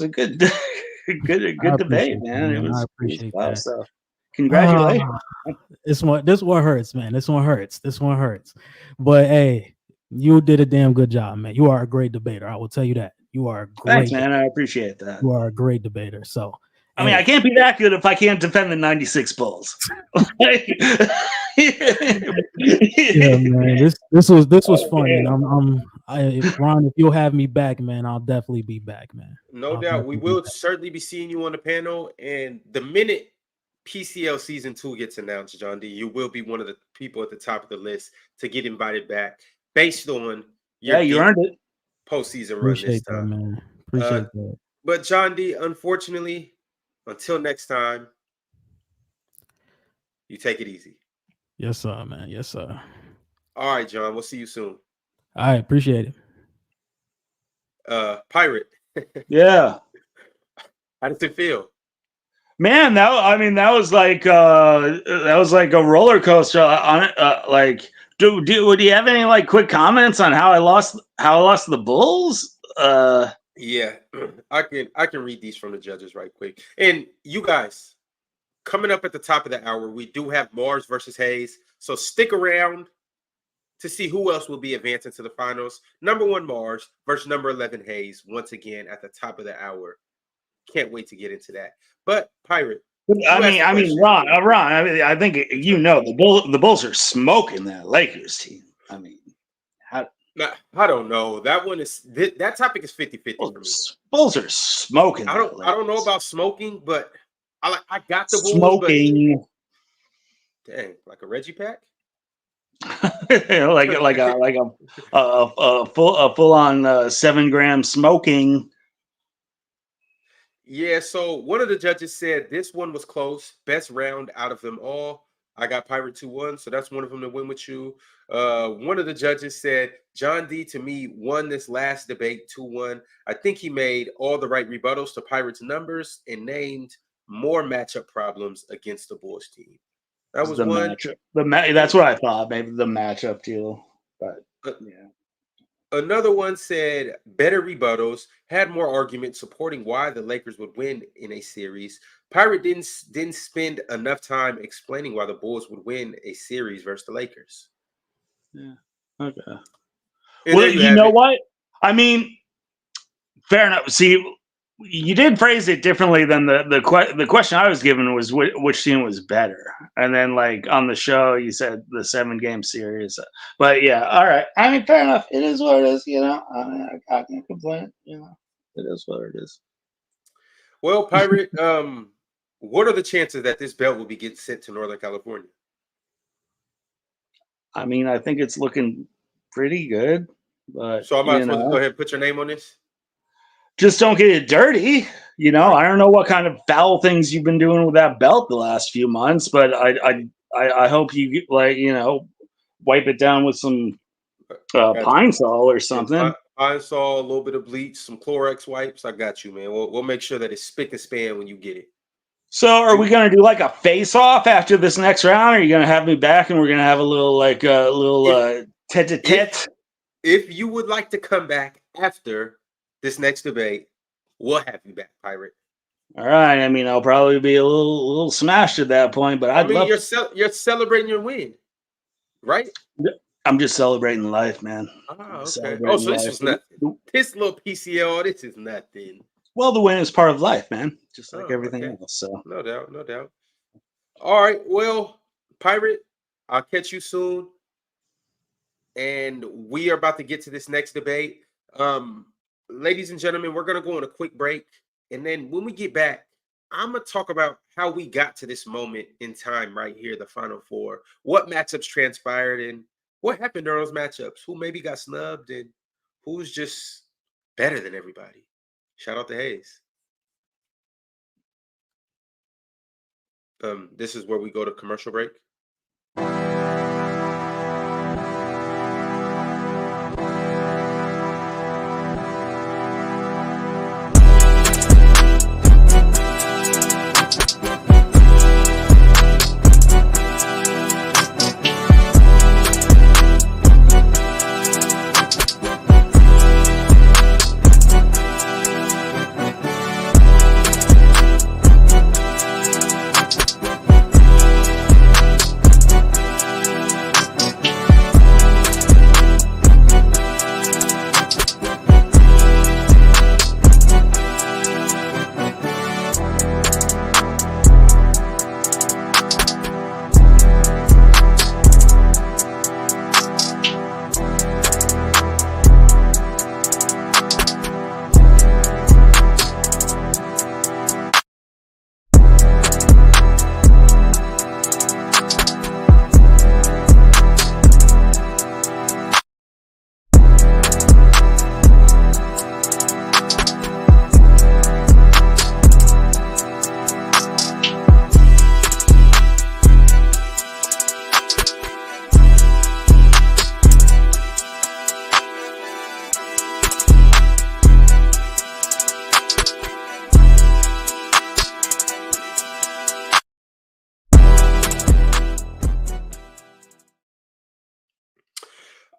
S2: a good debate, man.
S3: I appreciate that.
S2: So congratulations.
S3: This one hurts, man. This one hurts. But hey, you did a damn good job, man. You are a great debater. I will tell you that. You are a great.
S2: Thanks, man. I appreciate that.
S3: You are a great debater. So
S2: I mean, I can't be that good if I can't defend the '96 Bulls.
S3: Yeah, man. This was fun, and Ron, if you'll have me back, man, I'll definitely be back, man.
S1: No doubt, we will certainly be seeing you on the panel. And the minute PCL Season 2 gets announced, John D, you will be one of the people at the top of the list to get invited back based on your
S2: you earned it.
S1: postseason run this
S3: Appreciate that,
S1: time.
S3: man. Appreciate that.
S1: But John D, unfortunately, until next time, you take it easy.
S3: Yes, sir, man. Yes, sir.
S1: All right, John. We'll see you soon.
S3: All right, appreciate it.
S1: Pirate.
S2: Yeah.
S1: How does it feel?
S2: Man, that was like a roller coaster on it. Like, do you have any like quick comments on how I lost the Bulls?
S1: Yeah, I can read these from the judges right quick. And you guys, coming up at the top of the hour, we do have Mars versus Hayes. So stick around to see who else will be advancing to the finals. Number 1 Mars versus number 11 Hayes. Once again at the top of the hour. Can't wait to get into that. But Pirate,
S2: I mean, Ron. I think the Bulls are smoking that Lakers team. I mean,
S1: I don't know. That one is that topic is 50-50 for me.
S2: Bulls are smoking.
S1: I don't know about smoking, but I got the Bulls.
S2: Smoking.
S1: But, dang, like a Reggie pack.
S2: like a full on 7-gram smoking.
S1: Yeah, so one of the judges said this one was close. Best round out of them all. I got Pirate 2-1, so that's one of them to win with you. One of the judges said John D, to me, won this last debate 2-1. I think he made all the right rebuttals to Pirates' numbers and named more matchup problems against the Bulls team. That was
S2: the
S1: one.
S2: Matchup. That's what I thought. Maybe the matchup deal. But yeah.
S1: Another one said better rebuttals, had more arguments supporting why the Lakers would win in a series. Pirate didn't spend enough time explaining why the Bulls would win a series versus the Lakers.
S2: Yeah. Okay.
S1: And
S2: Well, you know what? I mean, fair enough. See, you did phrase it differently than the question I was given was which team was better, and then like on the show you said the 7-game series. But yeah, all right. I mean, fair enough. It is what it is. You know, I can't complain. You know, it is what it is.
S1: Well, Pirate, what are the chances that this belt will be getting sent to Northern California?
S2: I mean, I think it's looking pretty good. But
S1: so I might as well go ahead and put your name on this.
S2: Just don't get it dirty. You know, I don't know what kind of foul things you've been doing with that belt the last few months, but I hope you wipe it down with some Pine Sol or something.
S1: Pine Sol, a little bit of bleach, some Clorox wipes. I got you, man. We'll make sure that it's spick and span when you get it.
S2: So are we going to do like a face-off after this next round? Or are you going to have me back and we're going to have a little tete-a-tete?
S1: If you would like to come back after this next debate, we'll have you back, Pirate.
S2: All right. I mean, I'll probably be a little smashed at that point, but
S1: you're celebrating your win, right?
S2: I'm just celebrating life, man.
S1: Oh, okay. Oh, so this is nothing. This little PCL, this is nothing.
S2: Well, the win is part of life, man. Just like everything else. So
S1: no doubt. All right. Well, Pirate, I'll catch you soon. And we are about to get to this next debate. Ladies and gentlemen, we're going to go on a quick break. And then when we get back, I'm going to talk about how we got to this moment in time right here, the Final Four. What matchups transpired and what happened during those matchups? Who maybe got snubbed and who's just better than everybody? Shout out to Hayes. This is where we go to commercial break.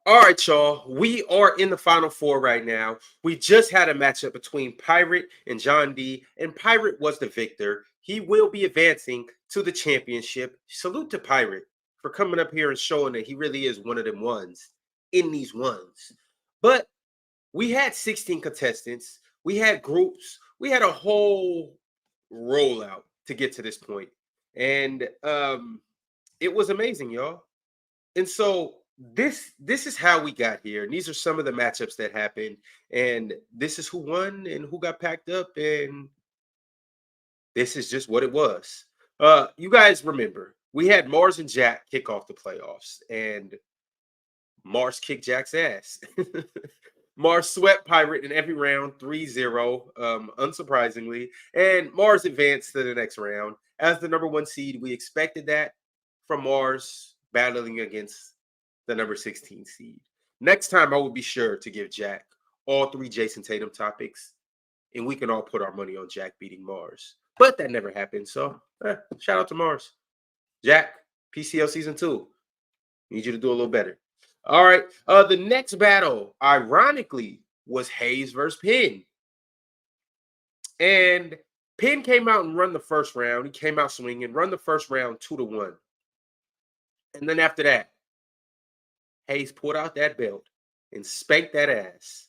S1: All right, y'all. We are in the final four right now. We just had a matchup between Pirate and John D, and Pirate was the victor. He will be advancing to the championship. Salute to Pirate for coming up here and showing that he really is one of them ones in these ones. But we had 16 contestants. We had groups. We had a whole rollout to get to this point. And it was amazing, y'all. And so this is how we got here. And these are some of the matchups that happened. And this is who won and who got packed up. And this is just what it was. You guys remember, we had Mars and Jack kick off the playoffs, and Mars kicked Jack's ass. Mars swept Pirate in every round 3-0, unsurprisingly. And Mars advanced to the next round. As the number 1 seed, we expected that from Mars battling against the number 16 seed. Next time, I will be sure to give Jack all 3 Jason Tatum topics, and we can all put our money on Jack beating Mars. But that never happened, so shout out to Mars. Jack, PCL Season 2. Need you to do a little better. All right, the next battle, ironically, was Hayes versus Penn. And Penn came out and run the first round. He came out swinging, run the first round 2-1. And then after that, Hayes pulled out that belt and spanked that ass.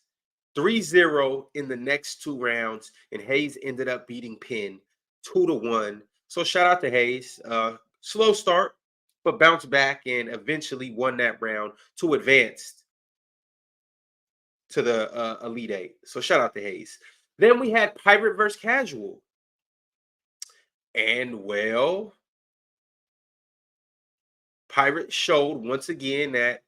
S1: 3-0 in the next 2 rounds, and Hayes ended up beating Penn 2-1. So shout out to Hayes. Slow start, but bounced back and eventually won that round to advance to the Elite Eight. So shout out to Hayes. Then we had Pirate versus Casual. And, well, Pirate showed once again that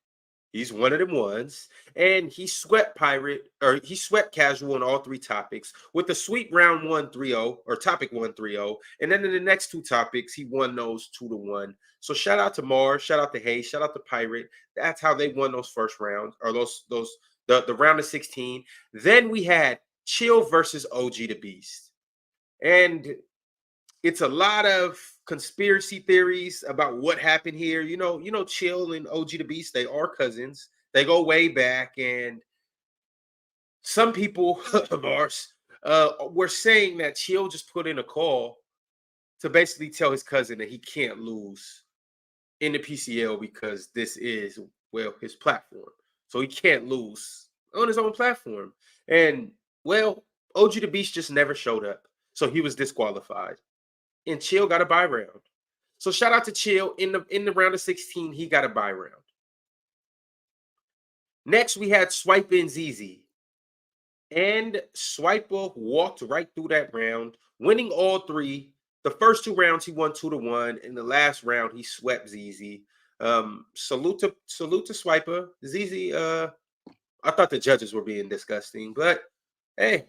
S1: he's one of them ones. And he swept Casual on all 3 topics with the sweep round 1 3-0, or topic 1 3-0. And then in the next 2 topics, he won those 2-1. So shout out to Mars, shout out to Hayes, shout out to Pirate. That's how they won those first rounds, or the round of 16. Then we had Chill versus OG the Beast. And it's a lot of conspiracy theories about what happened here. You know, Chill and OG the Beast, they are cousins. They go way back, and some people, Mars, were saying that Chill just put in a call to basically tell his cousin that he can't lose in the PCL because this is, well, his platform. So he can't lose on his own platform. And, well, OG the Beast just never showed up. So he was disqualified. And Chill got a bye round. So shout out to Chill. In the round of 16, he got a bye round. Next, we had Swipe and ZZ. And Swiper walked right through that round, winning all 3. The first 2 rounds, he won 2-1. In the last round, he swept ZZ. Salute to Swiper. ZZ, I thought the judges were being disgusting, but hey,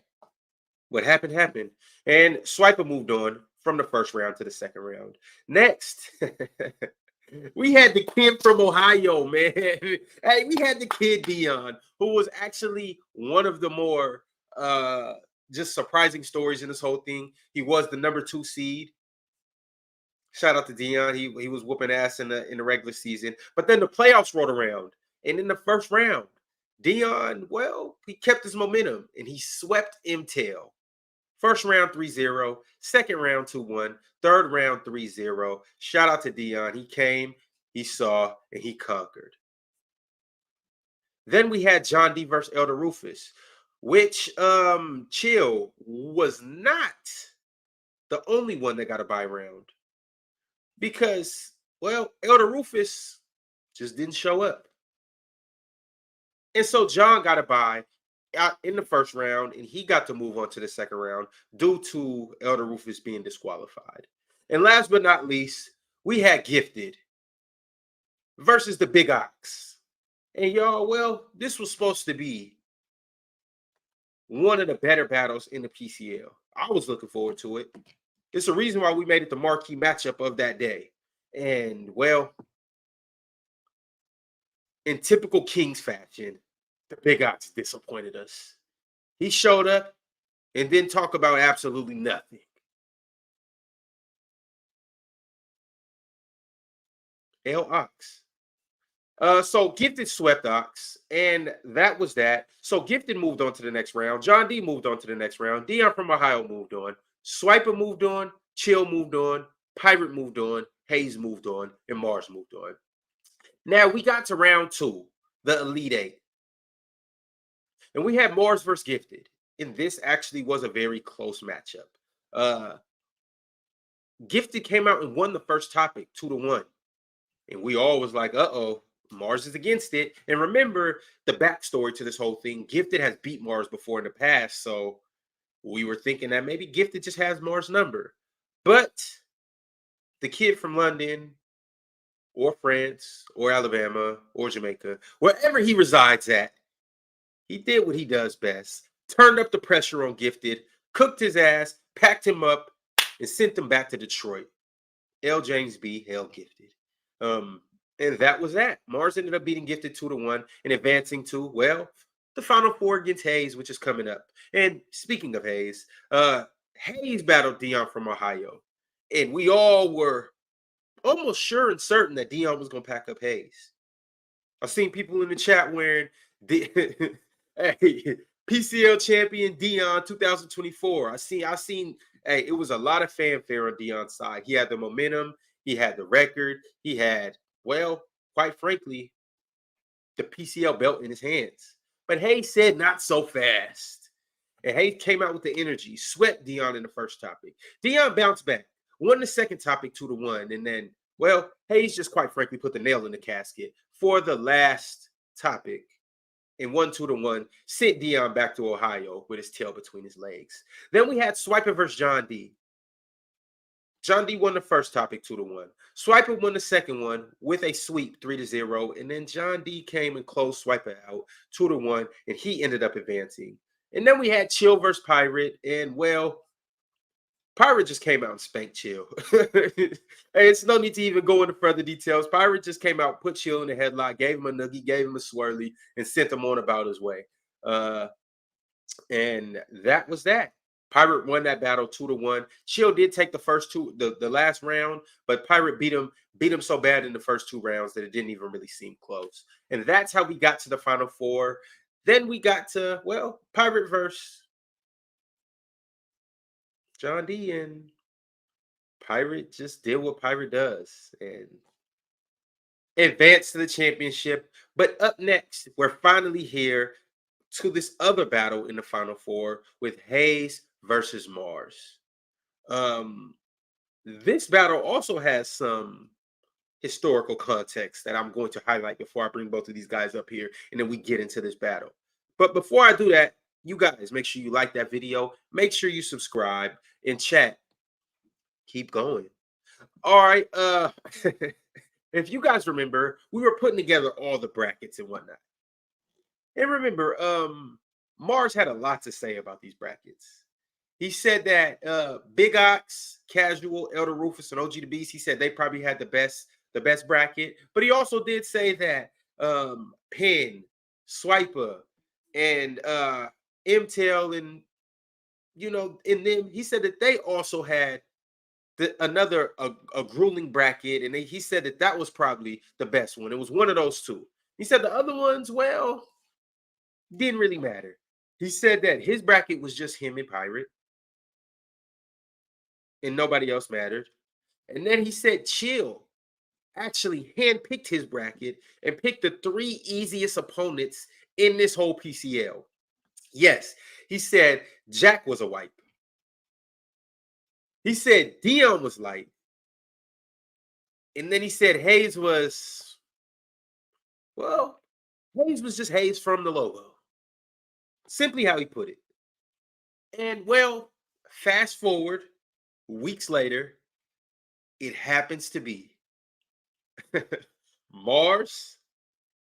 S1: what happened, happened. And Swiper moved on from the first round to the second round. Next, we had the kid from Ohio, man. Hey, we had the kid Dion, who was actually one of the more just surprising stories in this whole thing. He was the number 2 seed. Shout out to Dion. He was whooping ass in the regular season. But then the playoffs rolled around. And in the first round, Dion, well, he kept his momentum and he swept MTEL. First round 3-0, second round 2-1, third round 3-0. Shout out to Dion. He came, he saw, and he conquered. Then we had John D versus Elder Rufus, which Chill was not the only one that got a bye round. Because, well, Elder Rufus just didn't show up. And so John got a bye out in the first round, and he got to move on to the second round due to Elder Rufus being disqualified. And last but not least, we had Gifted versus the Big Ox. And y'all, well, this was supposed to be one of the better battles in the PCL. I was looking forward to it. It's a reason why we made it the marquee matchup of that day. And, well, in typical Kings fashion, the Big Ox disappointed us. He showed up and didn't talk about absolutely nothing. L Ox. So Gifted swept Ox, and that was that. So Gifted moved on to the next round. John D moved on to the next round. Dion from Ohio moved on. Swiper moved on. Chill moved on. Pirate moved on. Hayes moved on. And Mars moved on. Now we got to round 2, the Elite 8. And we had Mars versus Gifted. And this actually was a very close matchup. Gifted came out and won the first topic 2-1. And we all was like, uh-oh, Mars is against it. And remember the backstory to this whole thing. Gifted has beat Mars before in the past. So we were thinking that maybe Gifted just has Mars' number. But the kid from London or France or Alabama or Jamaica, wherever he resides at, he did what he does best. Turned up the pressure on Gifted, cooked his ass, packed him up, and sent him back to Detroit. L. James B. Hell Gifted. And that was that. Mars ended up beating Gifted 2-1 and advancing to, well, the Final Four against Hayes, which is coming up. And speaking of Hayes, Hayes battled Dion from Ohio. And we all were almost sure and certain that Dion was going to pack up Hayes. I've seen people in the chat wearing the hey, PCL champion Dion 2024. I seen, hey, it was a lot of fanfare on Dion's side. He had the momentum. He had the record. He had, well, quite frankly, the PCL belt in his hands. But Hayes said, not so fast. And Hayes came out with the energy, swept Dion in the first topic. Dion bounced back, won the second topic 2-1. And then, well, Hayes just quite frankly put the nail in the casket for the last topic and won 2-1, sent Dion back to Ohio with his tail between his legs. Then we had Swiper versus John D. John D won the first topic 2-1. Swiper won the second one with a sweep 3-0. And then John D came and closed Swiper out 2-1, and he ended up advancing. And then we had Chill versus Pirate. And, well, Pirate just came out and spanked Chill. Hey, it's no need to even go into further details. Pirate just came out, put Chill in the headlock, gave him a noogie, gave him a swirly, and sent him on about his way. And that was that. Pirate won that battle 2-1. Chill did take the first two, the last round, but Pirate beat him so bad in the first 2 rounds that it didn't even really seem close. And that's how we got to the Final Four. Then we got to, well, Pirate versus John D, and Pirate just did what Pirate does and advanced to the championship. But up next, we're finally here to this other battle in the Final Four with Hayes versus Mars. This battle also has some historical context that I'm going to highlight before I bring both of these guys up here, and then we get into this battle. But before I do that, you guys, make sure you like that video. Make sure you subscribe and chat. Keep going. All right. If you guys remember, we were putting together all the brackets and whatnot. And remember, Mars had a lot to say about these brackets. He said that Big Ox, Casual, Elder Rufus, and OG the Beast, he said they probably had the best bracket. But he also did say that Penn, Swiper, and MTEL, and in them, he said that they also had another grueling bracket, and he said that was probably the best one. It was one of those two. He said the other ones, well, didn't really matter. He said that his bracket was just him and Pirate, and nobody else mattered. And then he said Chill actually handpicked his bracket and picked the 3 easiest opponents in this whole PCL. Yes, he said Jack was a wipe. He said Dion was light. And then he said Hayes was, well, Hayes was just Hayes from the logo. Simply how he put it. And, well, fast forward weeks later, it happens to be Mars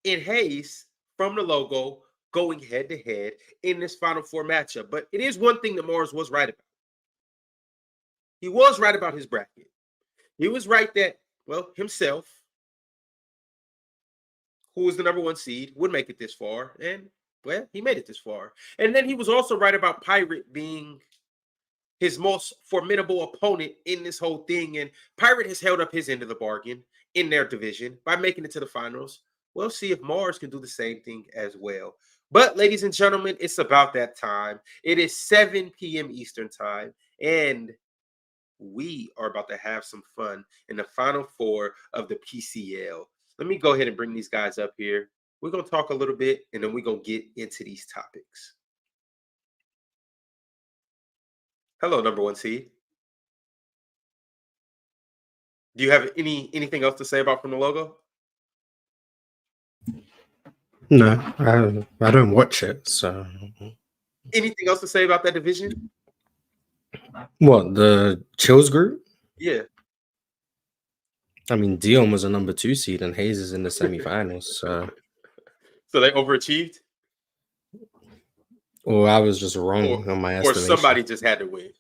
S1: and Hayes from the logo going head-to-head in this Final Four matchup. But it is one thing that Mars was right about. He was right about his bracket. He was right that, well, himself, who was the #1 seed, would make it this far. And, well, he made it this far. And then he was also right about Pirate being his most formidable opponent in this whole thing. And Pirate has held up his end of the bargain in their division by making it to the finals. We'll see if Mars can do the same thing as well. But, ladies and gentlemen, it's about that time. It is 7 p.m. Eastern time, and we are about to have some fun in the final four of the PCL. Let me go ahead and bring these guys up here. We're going to talk a little bit, and then we're going to get into these topics. Hello, number one seed. Do you have anything else to say about From the Logo?
S4: No, I don't watch it. So,
S1: Anything else to say about that division?
S4: what, the Chills group?
S1: Yeah.
S4: I mean, Dion was a number 2 seed, and Hayes is in the semifinals. So
S1: they overachieved,
S4: or I was just wrong on my
S1: or
S4: estimation.
S1: somebody just had to win.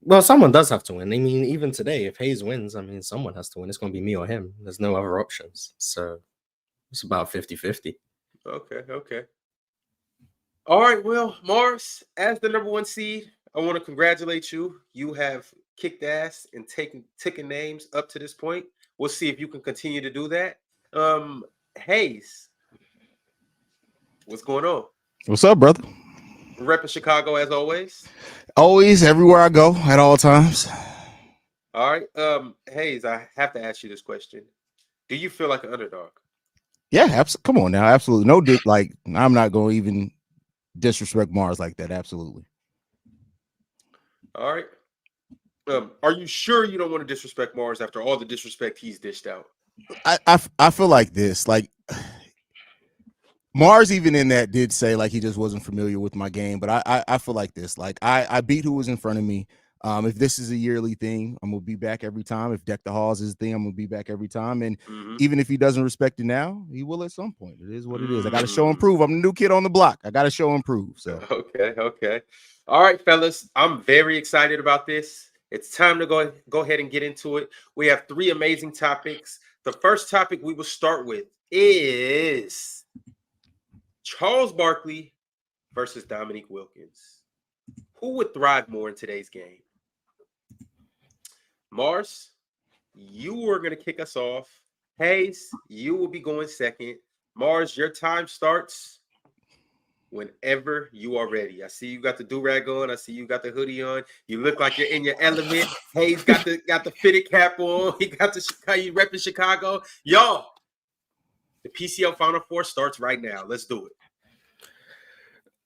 S4: Well, someone does have to win. I mean, even today, if Hayes wins, I mean, someone has to win. It's going to be me or him. There's no other options. So it's about 50-50.
S1: Okay. All right, well, Mars, as the number one seed, I want to congratulate you. You have kicked ass and taken names up to this point. We'll see if you can continue to do that. Hayes, what's going on?
S5: What's up, brother?
S1: Repping Chicago as always.
S5: Always, everywhere I go, at all times.
S1: All right. Hayes, I have to ask you this question. Do you feel like an underdog?
S5: Yeah, come on now. Absolutely. No, like, I'm not going to even disrespect Mars like that. Absolutely.
S1: All right. Are you sure you don't want to disrespect Mars after all the disrespect he's dished out?
S5: I feel like this. Like, Mars, even in that, did say like he just wasn't familiar with my game, but I feel like this. Like, I beat who was in front of me. If this is a yearly thing, I'm gonna be back every time. If Deck the Halls is the thing, I'm gonna be back every time. And even if he doesn't respect it now, he will at some point. It is what it is. I gotta show and prove. I'm the new kid on the block. I gotta show and prove. So
S1: okay. All right, fellas. I'm very excited about this. It's time to go ahead and get into it. We have 3 amazing topics. The first topic we will start with is Charles Barkley versus Dominique Wilkins. Who would thrive more in today's game? Mars, you are going to kick us off. Hayes, you will be going second. Mars, your time starts whenever you are ready. I see you got the do-rag on. I see you got the hoodie on. You look like you're in your element. Hayes got the fitted cap on. He got the Chicago. You repping Chicago. Y'all, the PCL Final Four starts right now. Let's do it.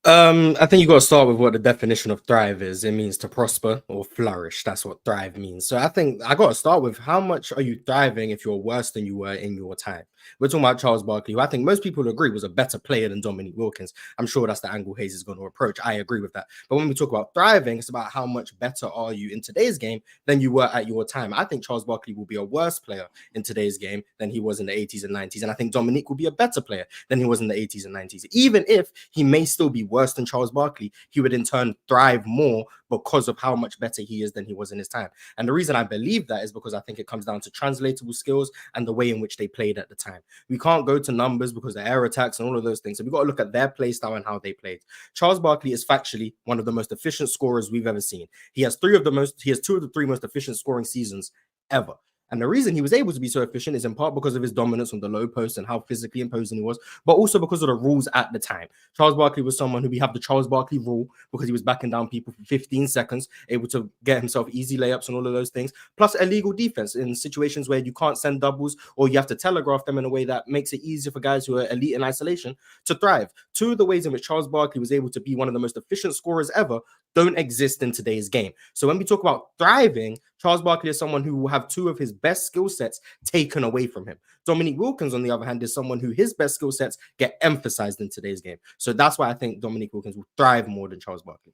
S4: I think you got to start with what the definition of thrive is. It means to prosper or flourish. That's what thrive means. So I think I got to start with how much are you thriving if you're worse than you were in your time? We're talking about Charles Barkley, who I think most people agree was a better player than Dominique Wilkins. I'm sure that's the angle Hayes is going to approach. I agree with that. But when we talk about thriving, it's about how much better are you in today's game than you were at your time. I think Charles Barkley will be a worse player in today's game than he was in the 80s and 90s. And I think Dominique will be a better player than he was in the 80s and 90s. Even if he may still be worse than Charles Barkley, he would in turn thrive more because of how much better he is than he was in his time. And the reason I believe that is because I think it comes down to translatable skills and the way in which they played at the time. We can't go to numbers because the air attacks and all of those things. So we've got to look at their play style and how they played. Charles Barkley is factually one of the most efficient scorers we've ever seen. He has 2 of the 3 most efficient scoring seasons ever. And the reason he was able to be so efficient is in part because of his dominance on the low post and how physically imposing he was, but also because of the rules at the time. Charles Barkley was someone who we have the Charles Barkley rule because he was backing down people for 15 seconds, able to get himself easy layups and all of those things, plus illegal defense in situations where you can't send doubles or you have to telegraph them in a way that makes it easier for guys who are elite in isolation to thrive. 2 of the ways in which Charles Barkley was able to be one of the most efficient scorers ever don't exist in today's game. So when we talk about thriving, Charles Barkley is someone who will have 2 of his best skill sets taken away from him. Dominique Wilkins, on the other hand, is someone who his best skill sets get emphasized in today's game. So that's why I think Dominique Wilkins will thrive more than Charles Barkley.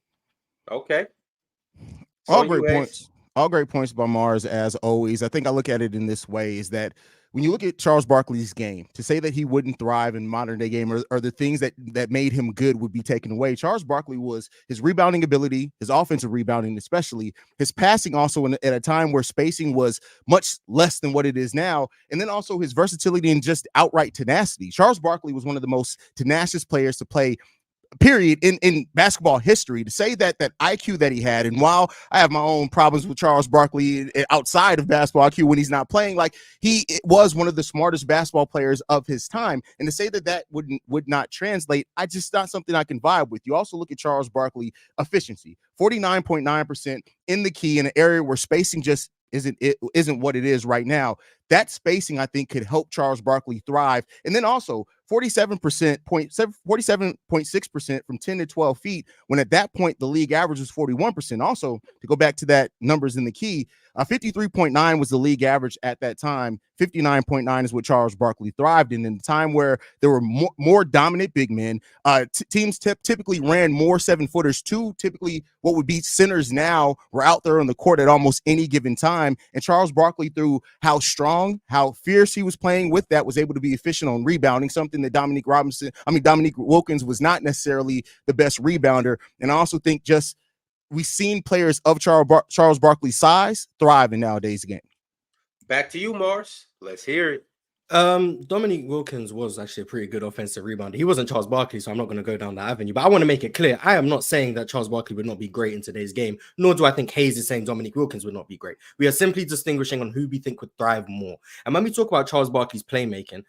S1: Okay.
S5: All great points. All great points by Mars, as always. I think I look at it in this way, is that when you look at Charles Barkley's game, to say that he wouldn't thrive in modern day game or the things that made him good would be taken away. Charles Barkley was his rebounding ability, his offensive rebounding, especially his passing also at a time where spacing was much less than what it is now. And then also his versatility and just outright tenacity. Charles Barkley was one of the most tenacious players to play period in basketball history. To say that IQ that he had, and while I have my own problems with Charles Barkley outside of basketball IQ when he's not playing, like he was one of the smartest basketball players of his time, and to say that would not translate, I just not something I can vibe with. You also look at Charles Barkley efficiency, 49.9% in the key, in an area where spacing just isn't what it is right now. That spacing, I think, could help Charles Barkley thrive. And then also 47.6% from 10 to 12 feet, when at that point the league average was 41%. Also, to go back to that numbers in the key, 53.9 was the league average at that time. 59.9 is what Charles Barkley thrived in the time where there were more dominant big men. Teams typically ran more 7-footers too. Typically, what would be centers now were out there on the court at almost any given time. And Charles Barkley, through how strong, how fierce he was playing with that, was able to be efficient on rebounding, something that Dominique Wilkins was not necessarily the best rebounder. And I also think just we've seen players of Charles Barkley's size thrive in nowadays game.
S1: Back to you, Mars. Let's hear it.
S4: Dominique Wilkins was actually a pretty good offensive rebounder. He wasn't Charles Barkley, so I'm not going to go down that avenue. But I want to make it clear, I am not saying that Charles Barkley would not be great in today's game, nor do I think Hayes is saying Dominique Wilkins would not be great. We are simply distinguishing on who we think would thrive more. And when we talk about Charles Barkley's playmaking,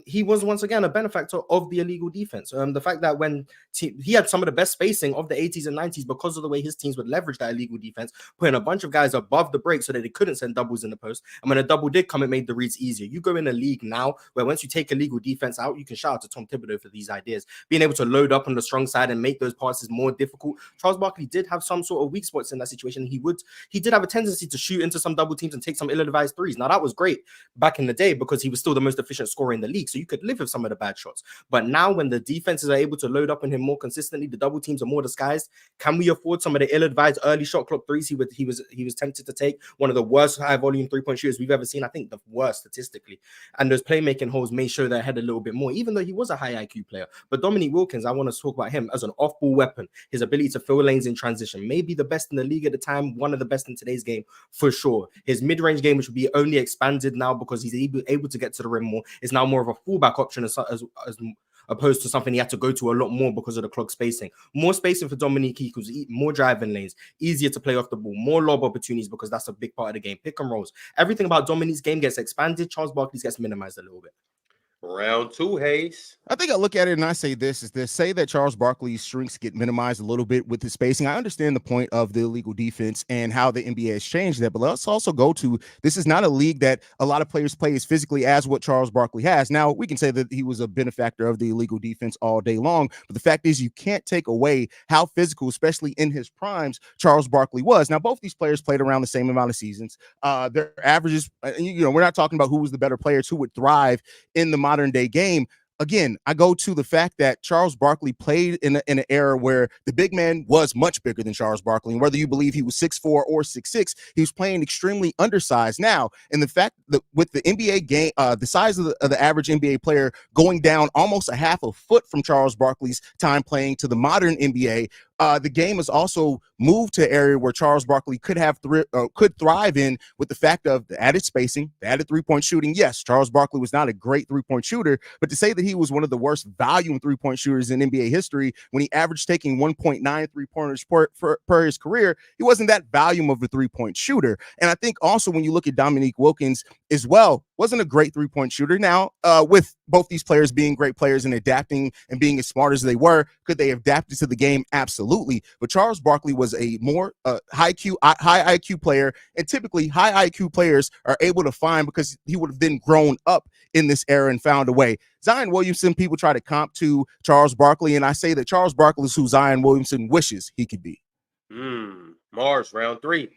S4: he was once again a benefactor of the illegal defense. The fact that when he had some of the best spacing of the 80s and 90s because of the way his teams would leverage that illegal defense, putting a bunch of guys above the break so that they couldn't send doubles in the post. And when a double did come, it made the reads easier. You go in a league now where once you take illegal defense out, you can shout out to Tom Thibodeau for these ideas. Being able to load up on the strong side and make those passes more difficult. Charles Barkley did have some sort of weak spots in that situation. He did have a tendency to shoot into some double teams and take some ill-advised threes. Now, that was great back in the day because he was still the most efficient scorer in the league, so you could live with some of the bad shots. But now when the defenses are able to load up on him more consistently, the double teams are more disguised. Can we afford some of the ill-advised early shot clock threes he was tempted to take? One of the worst high-volume three-point shooters we've ever seen. I think the worst statistically. And those playmaking holes may show their head a little bit more, even though he was a high IQ player. But Dominique Wilkins, I want to talk about him as an off-ball weapon. His ability to fill lanes in transition, maybe the best in the league at the time, one of the best in today's game for sure. His mid-range game, which will be only expanded now because he's able to get to the rim more, is now more of a fullback option as opposed to something he had to go to a lot more because of the clog spacing. More spacing for Dominique equals more driving lanes, easier to play off the ball, more lob opportunities because that's a big part of the game. Pick and rolls. Everything about Dominique's game gets expanded. Charles Barkley's gets minimized a little bit.
S1: Round two, Hayes.
S5: I think I look at it and I say say that Charles Barkley's strengths get minimized a little bit with his spacing. I understand the point of the illegal defense and how the NBA has changed that, but let's also go to, this is not a league that a lot of players play as physically as what Charles Barkley has. Now, we can say that he was a benefactor of the illegal defense all day long, but the fact is you can't take away how physical, especially in his primes, Charles Barkley was. Now, both these players played around the same amount of seasons. Their averages, we're not talking about who was the better players, who would thrive in the modern day game. Again, I go to the fact that Charles Barkley played in an era where the big man was much bigger than Charles Barkley. And whether you believe he was 6'4" or 6'6", he was playing extremely undersized now. And the fact that with the NBA game, the size of the average NBA player going down almost a half a foot from Charles Barkley's time playing to the modern NBA, the game has also moved to an area where Charles Barkley could thrive in, with the fact of the added spacing, the added three-point shooting. Yes, Charles Barkley was not a great three-point shooter, but to say that he was one of the worst volume three-point shooters in NBA history, when he averaged taking 1.9 three-pointers per his career, he wasn't that volume of a three-point shooter. And I think also when you look at Dominique Wilkins as well, wasn't a great three-point shooter. Now, with both these players being great players and adapting and being as smart as they were, could they have adapted to the game? Absolutely. But Charles Barkley was a more high IQ player, and typically high IQ players are able to find, because he would have then grown up in this era and found a way. Zion Williamson, people try to comp to Charles Barkley, and I say that Charles Barkley is who Zion Williamson wishes he could be.
S1: Mars, round three.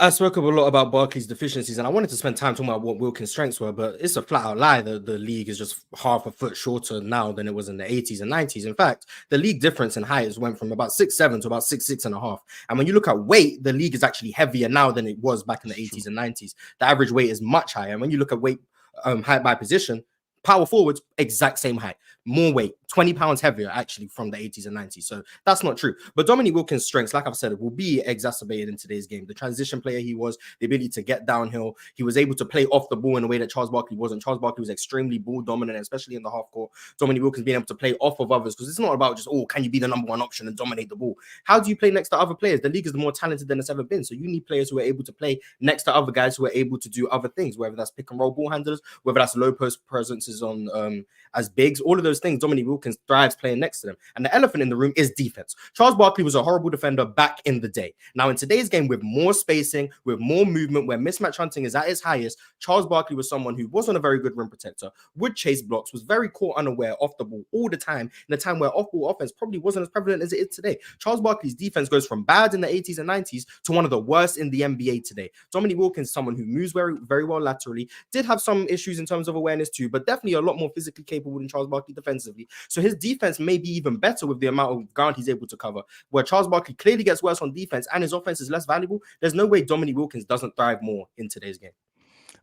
S4: I spoke a lot about Barkley's deficiencies, and I wanted to spend time talking about what Wilkins' strengths were, but it's a flat-out lie that the league is just half a foot shorter now than it was in the 80s and 90s. In fact, the league difference in height went from about 6'7" to about 6'6.5". And when you look at weight, the league is actually heavier now than it was back in the 80s and 90s. The average weight is much higher. And when you look at weight height by position, power forwards, exact same height. more weight, 20 pounds heavier actually from the 80s and 90s. So that's not true. But Dominique Wilkins' strengths, like I've said, will be exacerbated in today's game. The transition player he was, the ability to get downhill, he was able to play off the ball in a way that Charles Barkley wasn't. Charles Barkley was extremely ball dominant, especially in the half court. Dominique Wilkins being able to play off of others, because it's not about just, oh, can you be the number one option and dominate the ball? How do you play next to other players? The league is more talented than it's ever been. So you need players who are able to play next to other guys who are able to do other things, whether that's pick and roll ball handlers, whether that's low post presences on as bigs, all of those things. Dominique Wilkins thrives playing next to them. And the elephant in the room is defense. Charles Barkley was a horrible defender back in the day. Now, in today's game, with more spacing, with more movement, where mismatch hunting is at its highest, Charles Barkley was someone who wasn't a very good rim protector, would chase blocks, was very caught unaware off the ball all the time, in a time where off-ball offense probably wasn't as prevalent as it is today. Charles Barkley's defense goes from bad in the 80s and 90s to one of the worst in the NBA today. Dominique Wilkins, someone who moves very, very well laterally, did have some issues in terms of awareness too, but definitely a lot more physically capable than Charles Barkley defensively. So his defense may be even better with the amount of ground he's able to cover. Where Charles Barkley clearly gets worse on defense and his offense is less valuable, there's no way Dominique Wilkins doesn't thrive more in today's game.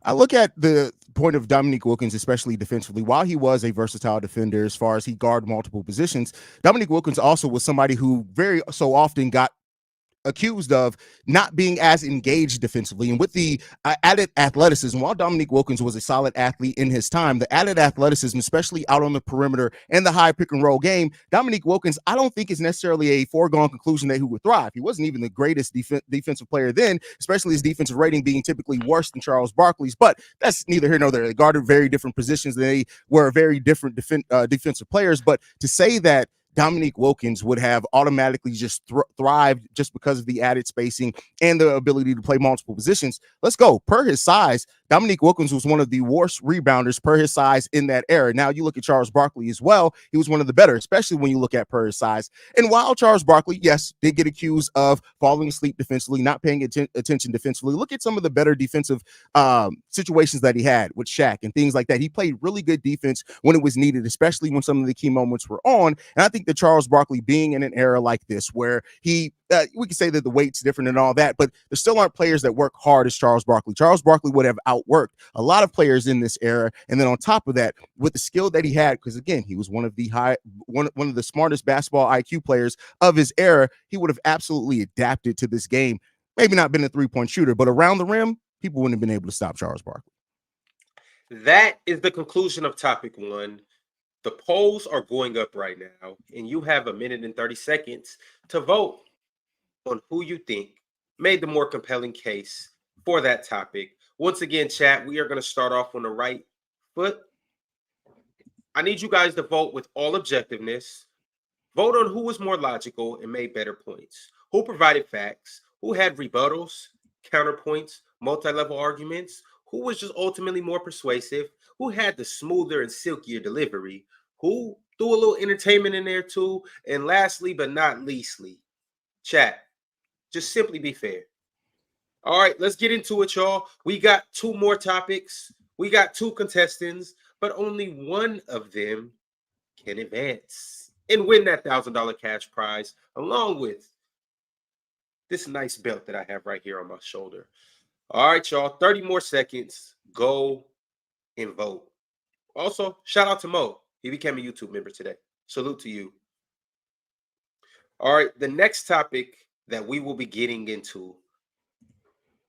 S5: I look at the point of Dominique Wilkins, especially defensively. While he was a versatile defender as far as he guarded multiple positions, Dominique Wilkins also was somebody who very so often got accused of not being as engaged defensively. And with the added athleticism, while Dominique Wilkins was a solid athlete in his time, the added athleticism, especially out on the perimeter and the high pick and roll game, Dominique Wilkins, I don't think is necessarily a foregone conclusion that he would thrive. He wasn't even the greatest defensive player then, especially his defensive rating being typically worse than Charles Barkley's, but that's neither here nor there. They guarded very different positions. They were very different defensive players, but to say that Dominique Wilkins would have automatically just thrived just because of the added spacing and the ability to play multiple positions. Let's go. Per his size, Dominique Wilkins was one of the worst rebounders per his size in that era. Now you look at Charles Barkley as well. He was one of the better, especially when you look at per his size. And while Charles Barkley, yes, did get accused of falling asleep defensively, not paying attention defensively, look at some of the better defensive situations that he had with Shaq and things like that. He played really good defense when it was needed, especially when some of the key moments were on. And I think that Charles Barkley being in an era like this where he we can say that the weight's different and all that, but there still aren't players that work hard as Charles Barkley. Charles Barkley would have outworked a lot of players in this era. And then on top of that, with the skill that he had, because again, he was one of the smartest basketball IQ players of his era, he would have absolutely adapted to this game. Maybe not been a three-point shooter, but around the rim, people wouldn't have been able to stop Charles Barkley.
S1: That is the conclusion of topic one. The polls are going up right now, and you have 1 minute and 30 seconds to vote on who you think made the more compelling case for that topic. Once again, chat, we are going to start off on the right foot. I need you guys to vote with all objectiveness. Vote on who was more logical and made better points, who provided facts, who had rebuttals, counterpoints, multi-level arguments, who was just ultimately more persuasive, who had the smoother and silkier delivery, who threw a little entertainment in there too, and lastly but not leastly, chat, just simply be fair. All right, let's get into it, y'all. We got 2 more topics. We got 2 contestants, but only one of them can advance and win that $1,000 cash prize, along with this nice belt that I have right here on my shoulder. All right, y'all, 30 more seconds. Go and vote. Also, shout out to Mo. He became a YouTube member today. Salute to you. All right, the next topic that we will be getting into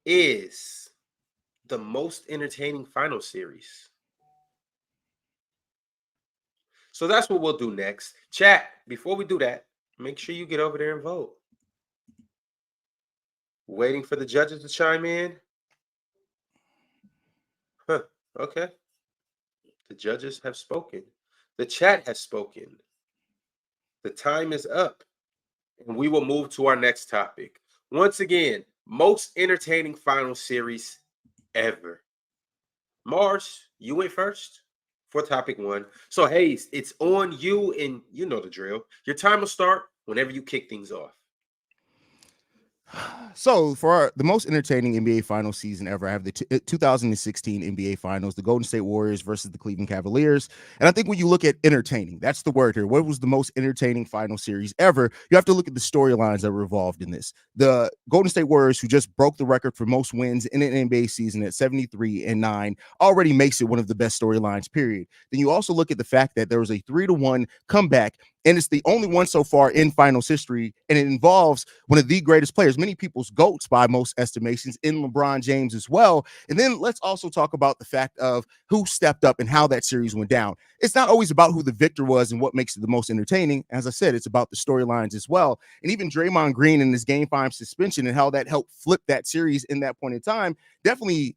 S1: is the most entertaining final series. So that's what we'll do next. Chat, before we do that, make sure you get over there and vote. Waiting for the judges to chime in. Huh, okay. The judges have spoken. The chat has spoken. The time is up. And we will move to our next topic. Once again, most entertaining final series ever. Mars, you went first for topic 1. So, Hayes, it's on you, and you know the drill. Your time will start whenever you kick things off.
S5: So, for the most entertaining NBA Finals season ever, I have the 2016 NBA Finals, the Golden State Warriors versus the Cleveland Cavaliers. And I think when you look at entertaining, that's the word here. What was the most entertaining final series ever? You have to look at the storylines that were involved in this. The Golden State Warriors, who just broke the record for most wins in an NBA season at 73-9, already makes it one of the best storylines, period. Then you also look at the fact that there was a 3-1 comeback, and it's the only one so far in finals history, and it involves one of the greatest players, many people's GOATs by most estimations, in LeBron James as well. And then let's also talk about the fact of who stepped up and how that series went down. It's not always about who the victor was and what makes it the most entertaining. As I said, it's about the storylines as well. And even Draymond Green and his Game 5 suspension and how that helped flip that series in that point in time definitely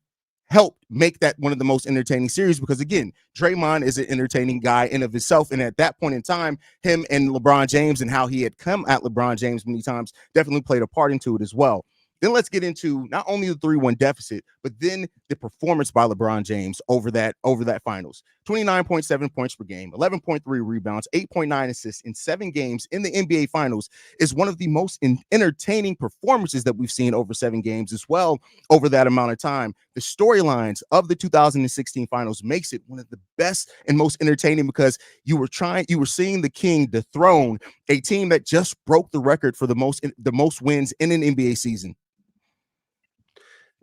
S5: helped make that one of the most entertaining series, because again, Draymond is an entertaining guy in of himself, and at that point in time, him and LeBron James and how he had come at LeBron James many times definitely played a part into it as well. Then let's get into not only the 3-1 deficit, but then the performance by LeBron James over that finals. 29.7 points per game, 11.3 rebounds, 8.9 assists in 7 games in the NBA Finals is one of the most entertaining performances that we've seen over 7 games as well over that amount of time. The storylines of the 2016 Finals makes it one of the best and most entertaining, because you were seeing the king dethrone a team that just broke the record for the most wins in an NBA season.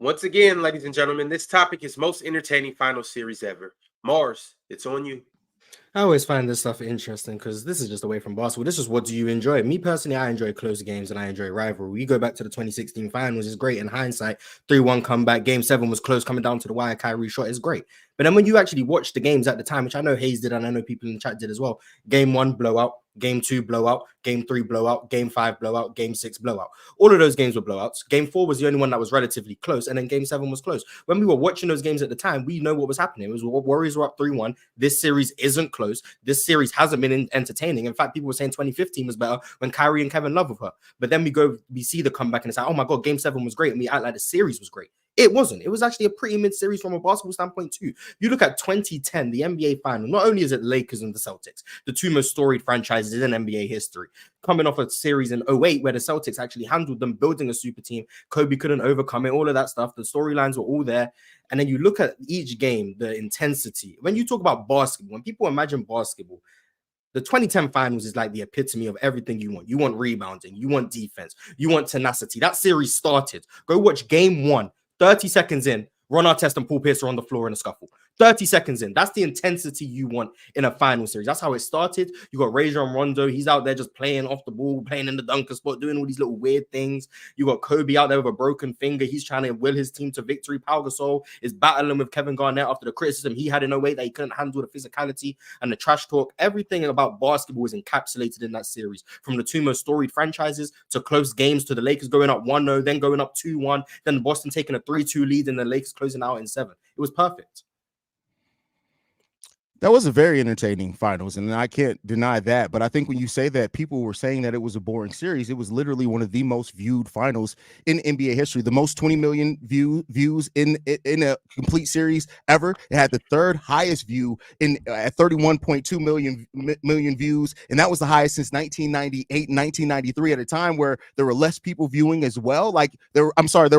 S1: Once again, ladies and gentlemen, this topic is most entertaining final series ever. Mars, it's on you.
S4: I always find this stuff interesting because this is just away from basketball. This is what do you enjoy? Me personally, I enjoy close games and I enjoy rivalry. We go back to the 2016 finals, it's great in hindsight. 3-1 comeback, game 7 was close, coming down to the wire, Kyrie shot is great. But then when you actually watch the games at the time, which I know Hayes did and I know people in the chat did as well, game 1 blowout, game 2 blowout, game 3 blowout, game 5 blowout, game 6 blowout. All of those games were blowouts. Game 4 was the only one that was relatively close, and then game 7 was close. When we were watching those games at the time, we know what was happening. It was Warriors were up 3-1. This series isn't close. This series hasn't been entertaining. In fact, people were saying 2015 was better when Kyrie and Kevin Love were her. But then we see the comeback and it's like, oh my God, game 7 was great. And we act like the series was great. It wasn't. It was actually a pretty mid-series from a basketball standpoint too. You look at 2010, the NBA final, not only is it Lakers and the Celtics, the two most storied franchises in NBA history, coming off a series in 2008 where the Celtics actually handled them, building a super team. Kobe couldn't overcome it, all of that stuff. The storylines were all there. And then you look at each game, the intensity. When you talk about basketball, when people imagine basketball, the 2010 finals is like the epitome of everything you want. You want rebounding, you want defense, you want tenacity. That series started. Go watch game 1. 30 seconds in, Ron Artest and Paul Pierce are on the floor in a scuffle. 30 seconds in. That's the intensity you want in a final series. That's how it started. You got Rajon Rondo. He's out there just playing off the ball, playing in the dunker spot, doing all these little weird things. You got Kobe out there with a broken finger. He's trying to will his team to victory. Pau Gasol is battling with Kevin Garnett after the criticism he had in 2008 that he couldn't handle the physicality and the trash talk. Everything about basketball is encapsulated in that series. From the two most storied franchises to close games, to the Lakers going up 1-0, then going up 2-1, then Boston taking a 3-2 lead and the Lakers closing out in 7. It was perfect.
S5: That was a very entertaining finals, and I can't deny that. But I think when you say that people were saying that it was a boring series, it was literally one of the most viewed finals in NBA history. The most 20 million views in a complete series ever. It had the third highest view at 31.2 million views, and that was the highest since 1998, 1993, at a time where there were less people viewing as well. There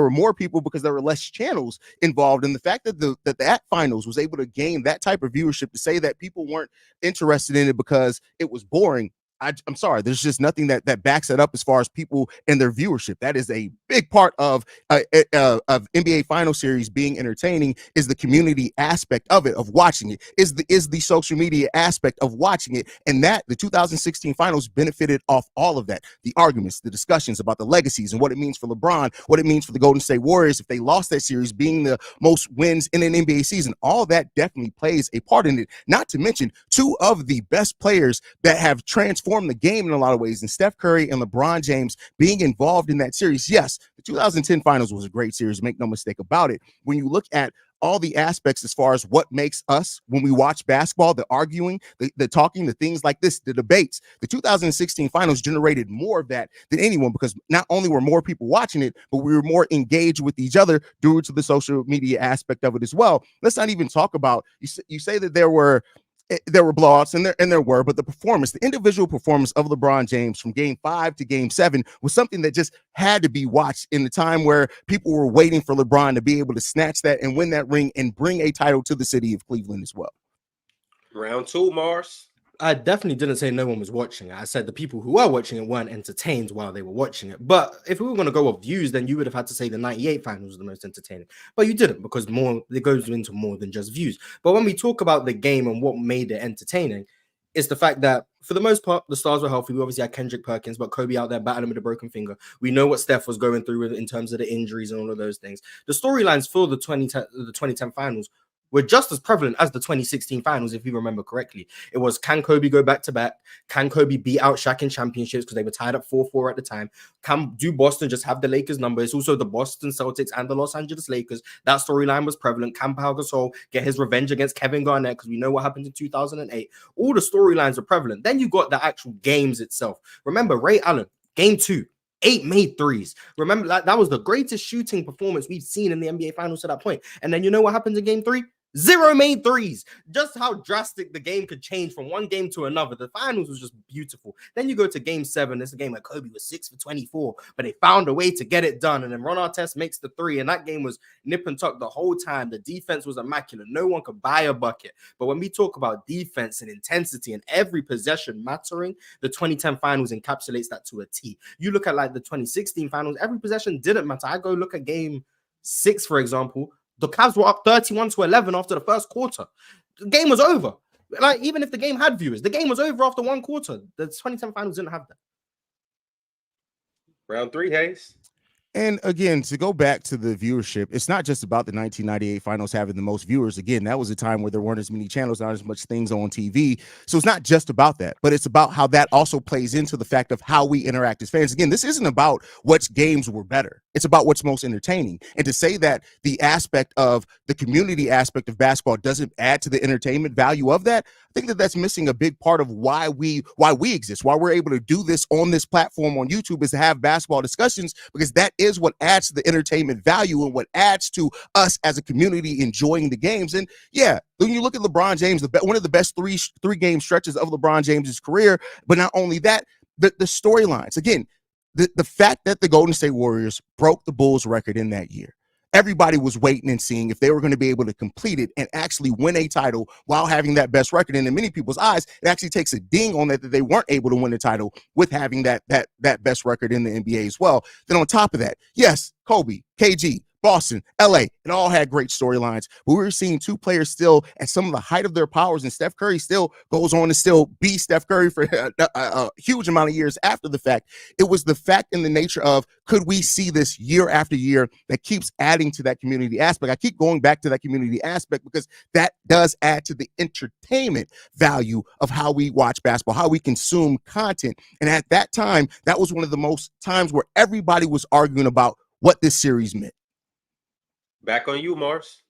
S5: were more people because there were less channels involved. And the fact that that finals was able to gain that type of viewership, to say that people weren't interested in it because it was boring, I'm sorry, there's just nothing that backs it up as far as people and their viewership. That is a big part of NBA final series being entertaining, is the community aspect of it, of watching it, is the social media aspect of watching it. And that the 2016 finals benefited off all of that. The arguments, the discussions about the legacies and what it means for LeBron, what it means for the Golden State Warriors if they lost that series, being the most wins in an NBA season. All that definitely plays a part in it. Not to mention two of the best players that have transformed the game in a lot of ways, and Steph Curry and LeBron James being involved in that series. Yes, the 2010 finals was a great series, make no mistake about it. When you look at all the aspects as far as what makes us, when we watch basketball, the arguing, the talking, the things like this, the debates, the 2016 finals generated more of that than anyone, because not only were more people watching it, but we were more engaged with each other due to the social media aspect of it as well. Let's not even talk about, you say that there were there were blowouts, and there were, but the individual performance of LeBron James from Game 5 to Game 7 was something that just had to be watched in the time where people were waiting for LeBron to be able to snatch that and win that ring and bring a title to the city of Cleveland as well.
S1: Round 2, Mars.
S4: I definitely didn't say no one was watching it. I said the people who were watching it weren't entertained while they were watching it. But if we were going to go with views, then you would have had to say the 98 finals was the most entertaining. But you didn't, because it goes into more than just views. But when we talk about the game and what made it entertaining, it's the fact that for the most part, the stars were healthy. We obviously had Kendrick Perkins, but Kobe out there battling with a broken finger. We know what Steph was going through in terms of the injuries and all of those things. The storylines for the 2010 finals were just as prevalent as the 2016 finals, if you remember correctly. It was, can Kobe go back-to-back? Can Kobe beat out Shaq in championships, because they were tied up 4-4 at the time? Do Boston just have the Lakers number? It's also the Boston Celtics and the Los Angeles Lakers. That storyline was prevalent. Can Pau Gasol get his revenge against Kevin Garnett? Because we know what happened in 2008. All the storylines are prevalent. Then you got the actual games itself. Remember, Ray Allen, Game 2. 8 made threes. Remember, that was the greatest shooting performance we've seen in the NBA Finals to that point. And then you know what happens in Game 3? 0 made threes. Just how drastic the game could change from one game to another. The finals was just beautiful. Then you go to Game 7. It's a game where Kobe was 6 for 24, but they found a way to get it done. And then Ron Artest makes the 3, and that game was nip and tuck the whole time. The defense was immaculate. No one could buy a bucket. But when we talk about defense and intensity and every possession mattering, the 2010 finals encapsulates that to a T. You look at like the 2016 finals, every possession didn't matter. I go look at Game 6, for example. The Cavs were up 31-11 after the first quarter. The game was over. Like, even if the game had viewers, the game was over after one quarter. The 2010 finals didn't have that.
S1: Round 3, Hayes.
S5: And again, to go back to the viewership, it's not just about the 1998 finals having the most viewers. Again, that was a time where there weren't as many channels, not as much things on TV. So it's not just about that, but it's about how that also plays into the fact of how we interact as fans. Again, this isn't about which games were better. It's about what's most entertaining. And to say that the aspect of the community aspect of basketball doesn't add to the entertainment value of that, I think that that's missing a big part of why we exist, why we're able to do this on this platform on YouTube, is to have basketball discussions, because that is what adds to the entertainment value and what adds to us as a community enjoying the games. And yeah, when you look at LeBron James, one of the best three game stretches of LeBron James's career, but not only that, the storylines. Again, the fact that the Golden State Warriors broke the Bulls record in that year. Everybody was waiting and seeing if they were going to be able to complete it and actually win a title while having that best record. And in many people's eyes, it actually takes a ding on that they weren't able to win the title with having that best record in the NBA as well. Then on top of that, yes, Kobe, KG, Boston, LA, it all had great storylines, but we were seeing two players still at some of the height of their powers, and Steph Curry still goes on to still be Steph Curry for a huge amount of years after the fact. It was the fact and the nature of, could we see this year after year, that keeps adding to that community aspect. I keep going back to that community aspect because that does add to the entertainment value of how we watch basketball, how we consume content. And at that time, that was one of the most times where everybody was arguing about what this series meant.
S1: Back on you, Mars.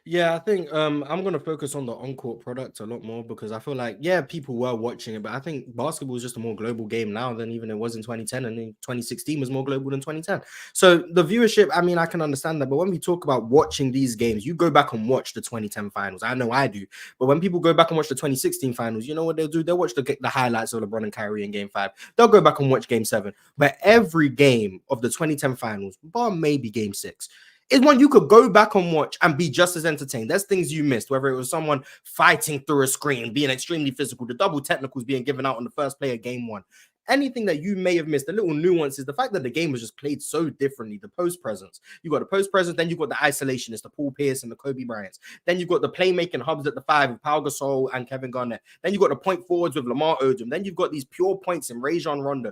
S4: Yeah, I think I'm going to focus on the on-court product a lot more, because I feel like, yeah, people were watching it, but I think basketball is just a more global game now than even it was in 2010, and in 2016 was more global than 2010. So the viewership, I mean, I can understand that, but when we talk about watching these games, you go back and watch the 2010 finals. I know I do, but when people go back and watch the 2016 finals, you know what they'll do? They'll watch the highlights of LeBron and Kyrie in Game 5. They'll go back and watch Game 7. But every game of the 2010 finals, bar maybe Game 6, is one you could go back and watch and be just as entertained. There's things you missed, whether it was someone fighting through a screen, being extremely physical, the double technicals being given out on the first play of Game 1. Anything that you may have missed, the little nuances, the fact that the game was just played so differently, the post presence. You got the post presence, then you got the isolationists, the Paul Pierce and the Kobe Bryants. Then you got the playmaking hubs at the 5 with Pau Gasol and Kevin Garnett. Then you got the point forwards with Lamar Odom. Then you've got these pure points in Rajon Rondo.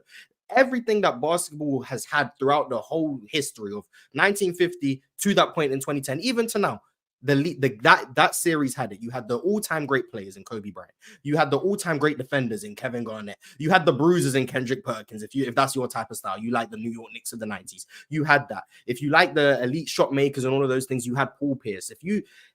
S4: Everything that basketball has had throughout the whole history of 1950 to that point in 2010, even to now, that series had it. You had the all-time great players in Kobe Bryant. You had the all-time great defenders in Kevin Garnett. You had the bruisers in Kendrick Perkins. If that's your type of style, you like the New York Knicks of the 90s. You had that. If you like the elite shot makers and all of those things, you had Paul Pierce.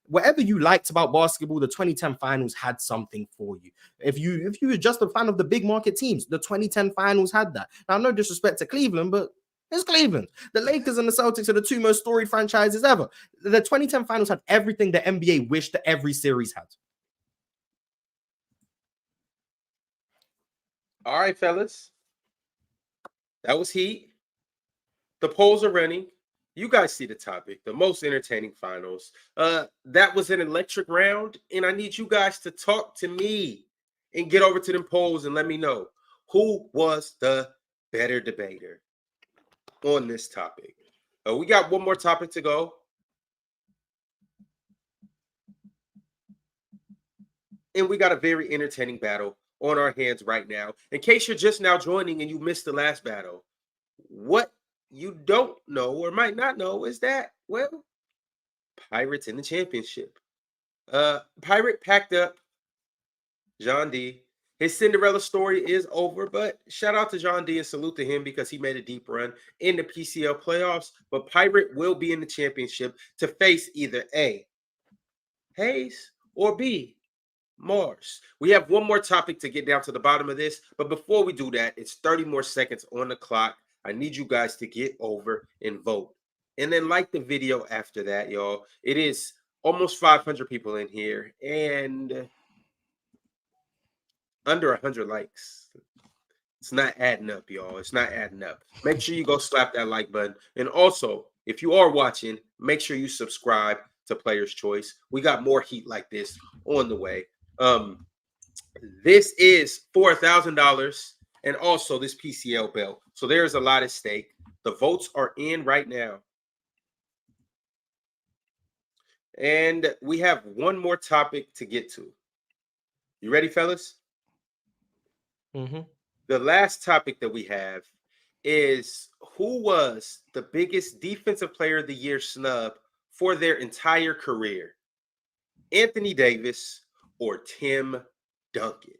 S4: Whatever you liked about basketball, the 2010 finals had something for you. If you were just a fan of the big market teams, the 2010 finals had that. Now, no disrespect to Cleveland, but it's Cleveland. The Lakers and the Celtics are the two most storied franchises ever. The 2010 finals had everything the NBA wished that every series had.
S1: All right, fellas. That was heat. The polls are running. You guys see the topic, the most entertaining finals. That was an electric round, and I need you guys to talk to me and get over to them polls and let me know who was the better debater on this topic. We got one more topic to go. And we got a very entertaining battle on our hands right now. In case you're just now joining and you missed the last battle, what you don't know or might not know is that, well, Pirates in the championship. Pirate packed up John D. His Cinderella story is over, but shout out to John D and salute to him because he made a deep run in the PCL playoffs. But Pirate will be in the championship to face either A, Hayes, or B, Mars. We have one more topic to get down to the bottom of this, but before we do that, it's 30 more seconds on the clock. I need you guys to get over and vote. And then like the video after that, y'all. It is almost 500 people in here and under 100 likes. It's not adding up, y'all. It's not adding up. Make sure you go slap that like button. And also, if you are watching, make sure you subscribe to Player's Choice. We got more heat like this on the way. This is for $1,000 and also this PCL belt. So there's a lot at stake. The votes are in right now. And we have one more topic to get to. You ready, fellas?
S4: Mm-hmm.
S1: The last topic that we have is who was the biggest defensive player of the year snub for their entire career? Anthony Davis or Tim Duncan?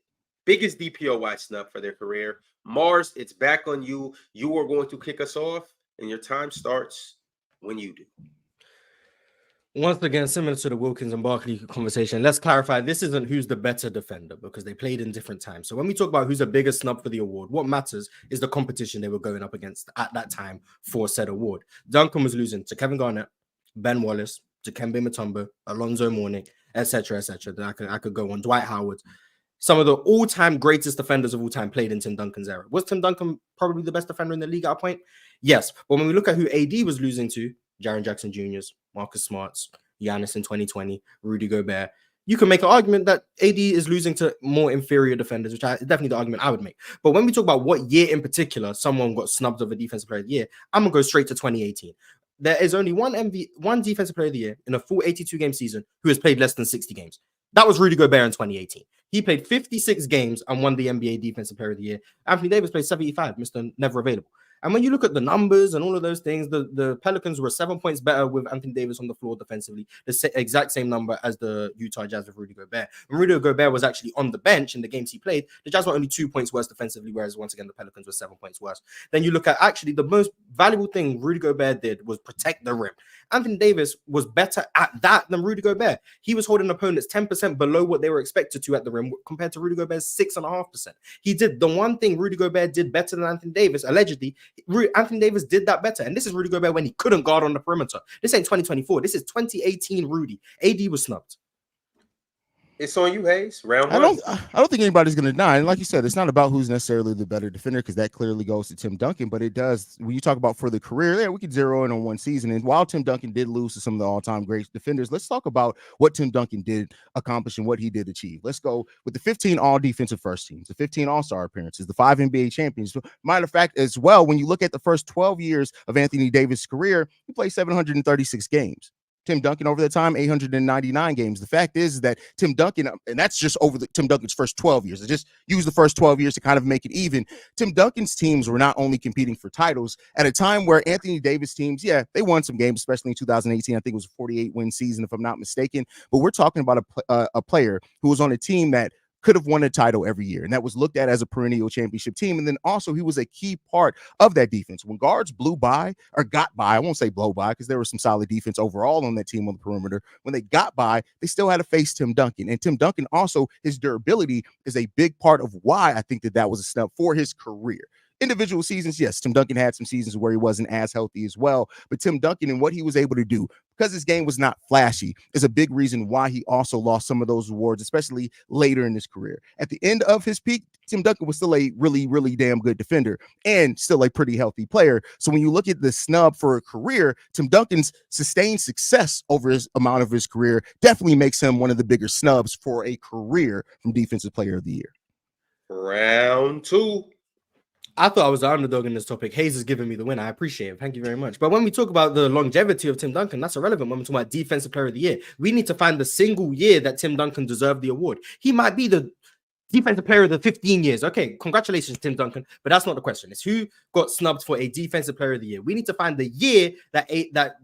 S1: Biggest DPOY snub for their career. Mars, it's back on you. You are going to kick us off, and your time starts when you do.
S4: Once again, similar to the Wilkins and Barkley conversation, let's clarify this isn't who's the better defender because they played in different times. So when we talk about who's the biggest snub for the award, what matters is the competition they were going up against at that time for said award. Duncan was losing to Kevin Garnett, Ben Wallace, Dikembe Mutombo, Alonzo Mourning, etc., etc. Then I could go on. Dwight Howard. Some of the all-time greatest defenders of all time played in Tim Duncan's era. Was Tim Duncan probably the best defender in the league at a point? Yes. But when we look at who AD was losing to, Jaren Jackson Jr.'s, Marcus Smart's, Giannis in 2020, Rudy Gobert, you can make an argument that AD is losing to more inferior defenders, which is definitely the argument I would make. But when we talk about what year in particular someone got snubbed of a defensive player of the year, I'm going to go straight to 2018. There is only one defensive player of the year in a full 82-game season who has played less than 60 games. That was Rudy Gobert in 2018. He played 56 games and won the NBA Defensive Player of the Year. Anthony Davis played 75, Mr. Never Available. And when you look at the numbers and all of those things, the Pelicans were 7 points better with Anthony Davis on the floor defensively, the exact same number as the Utah Jazz with Rudy Gobert. When Rudy Gobert was actually on the bench in the games he played, the Jazz were only 2 points worse defensively, whereas once again, the Pelicans were 7 points worse. Then you look at actually the most valuable thing Rudy Gobert did was protect the rim. Anthony Davis was better at that than Rudy Gobert. He was holding opponents 10% below what they were expected to at the rim compared to Rudy Gobert's 6.5%. He did the one thing Rudy Gobert did better than Anthony Davis, allegedly. Anthony Davis did that better. And this is Rudy Gobert when he couldn't guard on the perimeter. This ain't 2024. This is 2018 Rudy. AD was snubbed.
S1: It's on you, Hayes. Round
S5: I
S1: one.
S5: don't think anybody's going to deny. And like you said, it's not about who's necessarily the better defender because that clearly goes to Tim Duncan. But it does, when you talk about for the career, yeah, we could zero in on one season. And while Tim Duncan did lose to some of the all-time great defenders, let's talk about what Tim Duncan did accomplish and what he did achieve. Let's go with the 15 all-defensive first teams, the 15 all-star appearances, the 5 NBA champions. Matter of fact, as well, when you look at the first 12 years of Anthony Davis' career, he played 736 games. Tim Duncan over that time, 899 games. The fact is that Tim Duncan, and that's just over Tim Duncan's first 12 years. I just use the first 12 years to kind of make it even. Tim Duncan's teams were not only competing for titles at a time where Anthony Davis teams, yeah, they won some games, especially in 2018. I think it was a 48-win season, if I'm not mistaken. But we're talking about a player who was on a team that could have won a title every year, and that was looked at as a perennial championship team. And then also he was a key part of that defense. When guards blew by or got by, I won't say blow by because there was some solid defense overall on that team on the perimeter. When they got by, they still had to face Tim Duncan. And Tim Duncan also, his durability is a big part of why I think that was a snub for his career. Individual seasons, yes, Tim Duncan had some seasons where he wasn't as healthy as well, but Tim Duncan and what he was able to do, because his game was not flashy is a big reason why he also lost some of those awards, especially later in his career. At the end of his peak, Tim Duncan was still a really, really damn good defender and still a pretty healthy player. So when you look at the snub for a career, Tim Duncan's sustained success over his amount of his career definitely makes him one of the bigger snubs for a career from Defensive Player of the Year.
S1: Round 2.
S4: I thought I was the underdog in this topic. Hayes is giving me the win. I appreciate it. Thank you very much. But when we talk about the longevity of Tim Duncan, that's irrelevant when we talk about Defensive Player of the Year. We need to find the single year that Tim Duncan deserved the award. He might be the Defensive Player of the 15 years. Okay, congratulations, Tim Duncan. But that's not the question. It's who got snubbed for a Defensive Player of the Year. We need to find the year that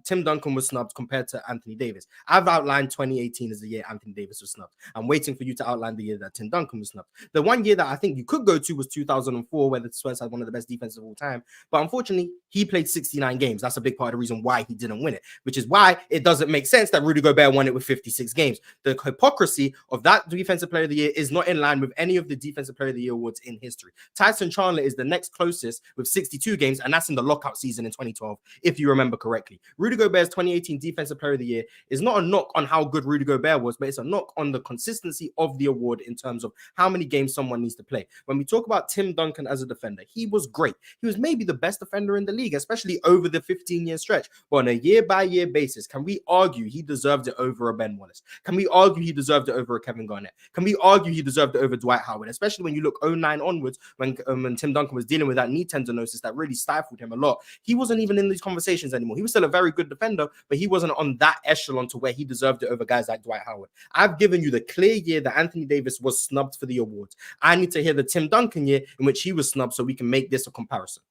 S4: Tim Duncan was snubbed compared to Anthony Davis. I've outlined 2018 as the year Anthony Davis was snubbed. I'm waiting for you to outline the year that Tim Duncan was snubbed. The one year that I think you could go to was 2004, where the Spurs had one of the best defenses of all time. But unfortunately, he played 69 games. That's a big part of the reason why he didn't win it, which is why it doesn't make sense that Rudy Gobert won it with 56 games. The hypocrisy of that Defensive Player of the Year is not in line with any of the Defensive Player of the Year awards in history. Tyson Chandler is the next closest with 62 games, and that's in the lockout season in 2012, if you remember correctly. Rudy Gobert's 2018 Defensive Player of the Year is not a knock on how good Rudy Gobert was, but it's a knock on the consistency of the award in terms of how many games someone needs to play. When we talk about Tim Duncan as a defender, he was great. He was maybe the best defender in the league, especially over the 15-year stretch. But on a year-by-year basis, can we argue he deserved it over a Ben Wallace? Can we argue he deserved it over a Kevin Garnett? Can we argue he deserved it over Dwight Howard? Especially when you look 09 onwards, when Tim Duncan was dealing with that knee tendinosis that really stifled him a lot. He wasn't even in these conversations anymore. He was still a very good defender, but he wasn't on that echelon to where he deserved it over guys like Dwight Howard. I've given you the clear year that Anthony Davis was snubbed for the awards. I need to hear the Tim Duncan year in which he was snubbed so we can make this a comparison.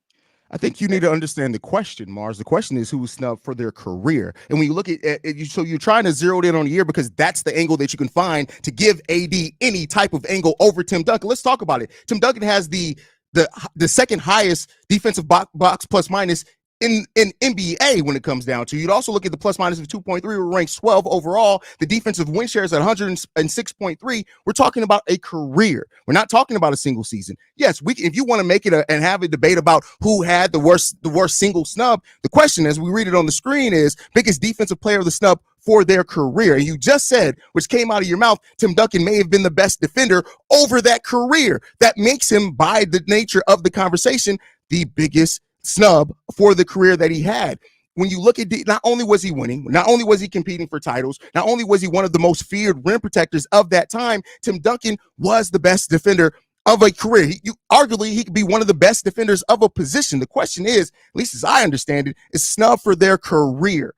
S5: I think you need to understand the question, Mars. The question is who was snubbed for their career. And when you look at it, so you're trying to zero in on a year because that's the angle that you can find to give AD any type of angle over Tim Duncan. Let's talk about it. Tim Duncan has the second highest defensive box plus minus in NBA when it comes down to. You'd also look at the plus minus of 2.3. We're ranked 12 overall. The defensive win share is at 106.3. We're talking about a career. We're not talking about a single season. Yes, we if you want to make it and have a debate about who had the worst single snub, the question as we read it on the screen is biggest defensive player of the snub for their career. And you just said, which came out of your mouth, Tim Duncan may have been the best defender over that career. That makes him, by the nature of the conversation, the biggest snub for the career that he had. When you look at not only was he winning, not only was he competing for titles, not only was he one of the most feared rim protectors of that time, Tim Duncan was the best defender of a career. Arguably, he could be one of the best defenders of a position. The question is, at least as I understand it, is snub for their career.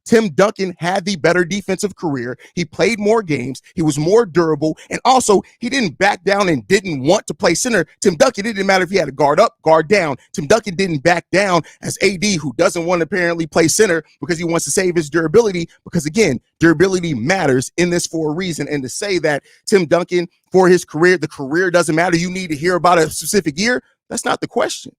S5: Tim Duncan had the better defensive career. He played more games. He was more durable. And also, he didn't back down and didn't want to play center. Tim Duncan, it didn't matter if he had to guard up, guard down. Tim Duncan didn't back down as AD, who doesn't want to apparently play center because he wants to save his durability. Because again, durability matters in this for a reason. And to say that Tim Duncan, for his career, the career doesn't matter. You need to hear about a specific year. That's not the question.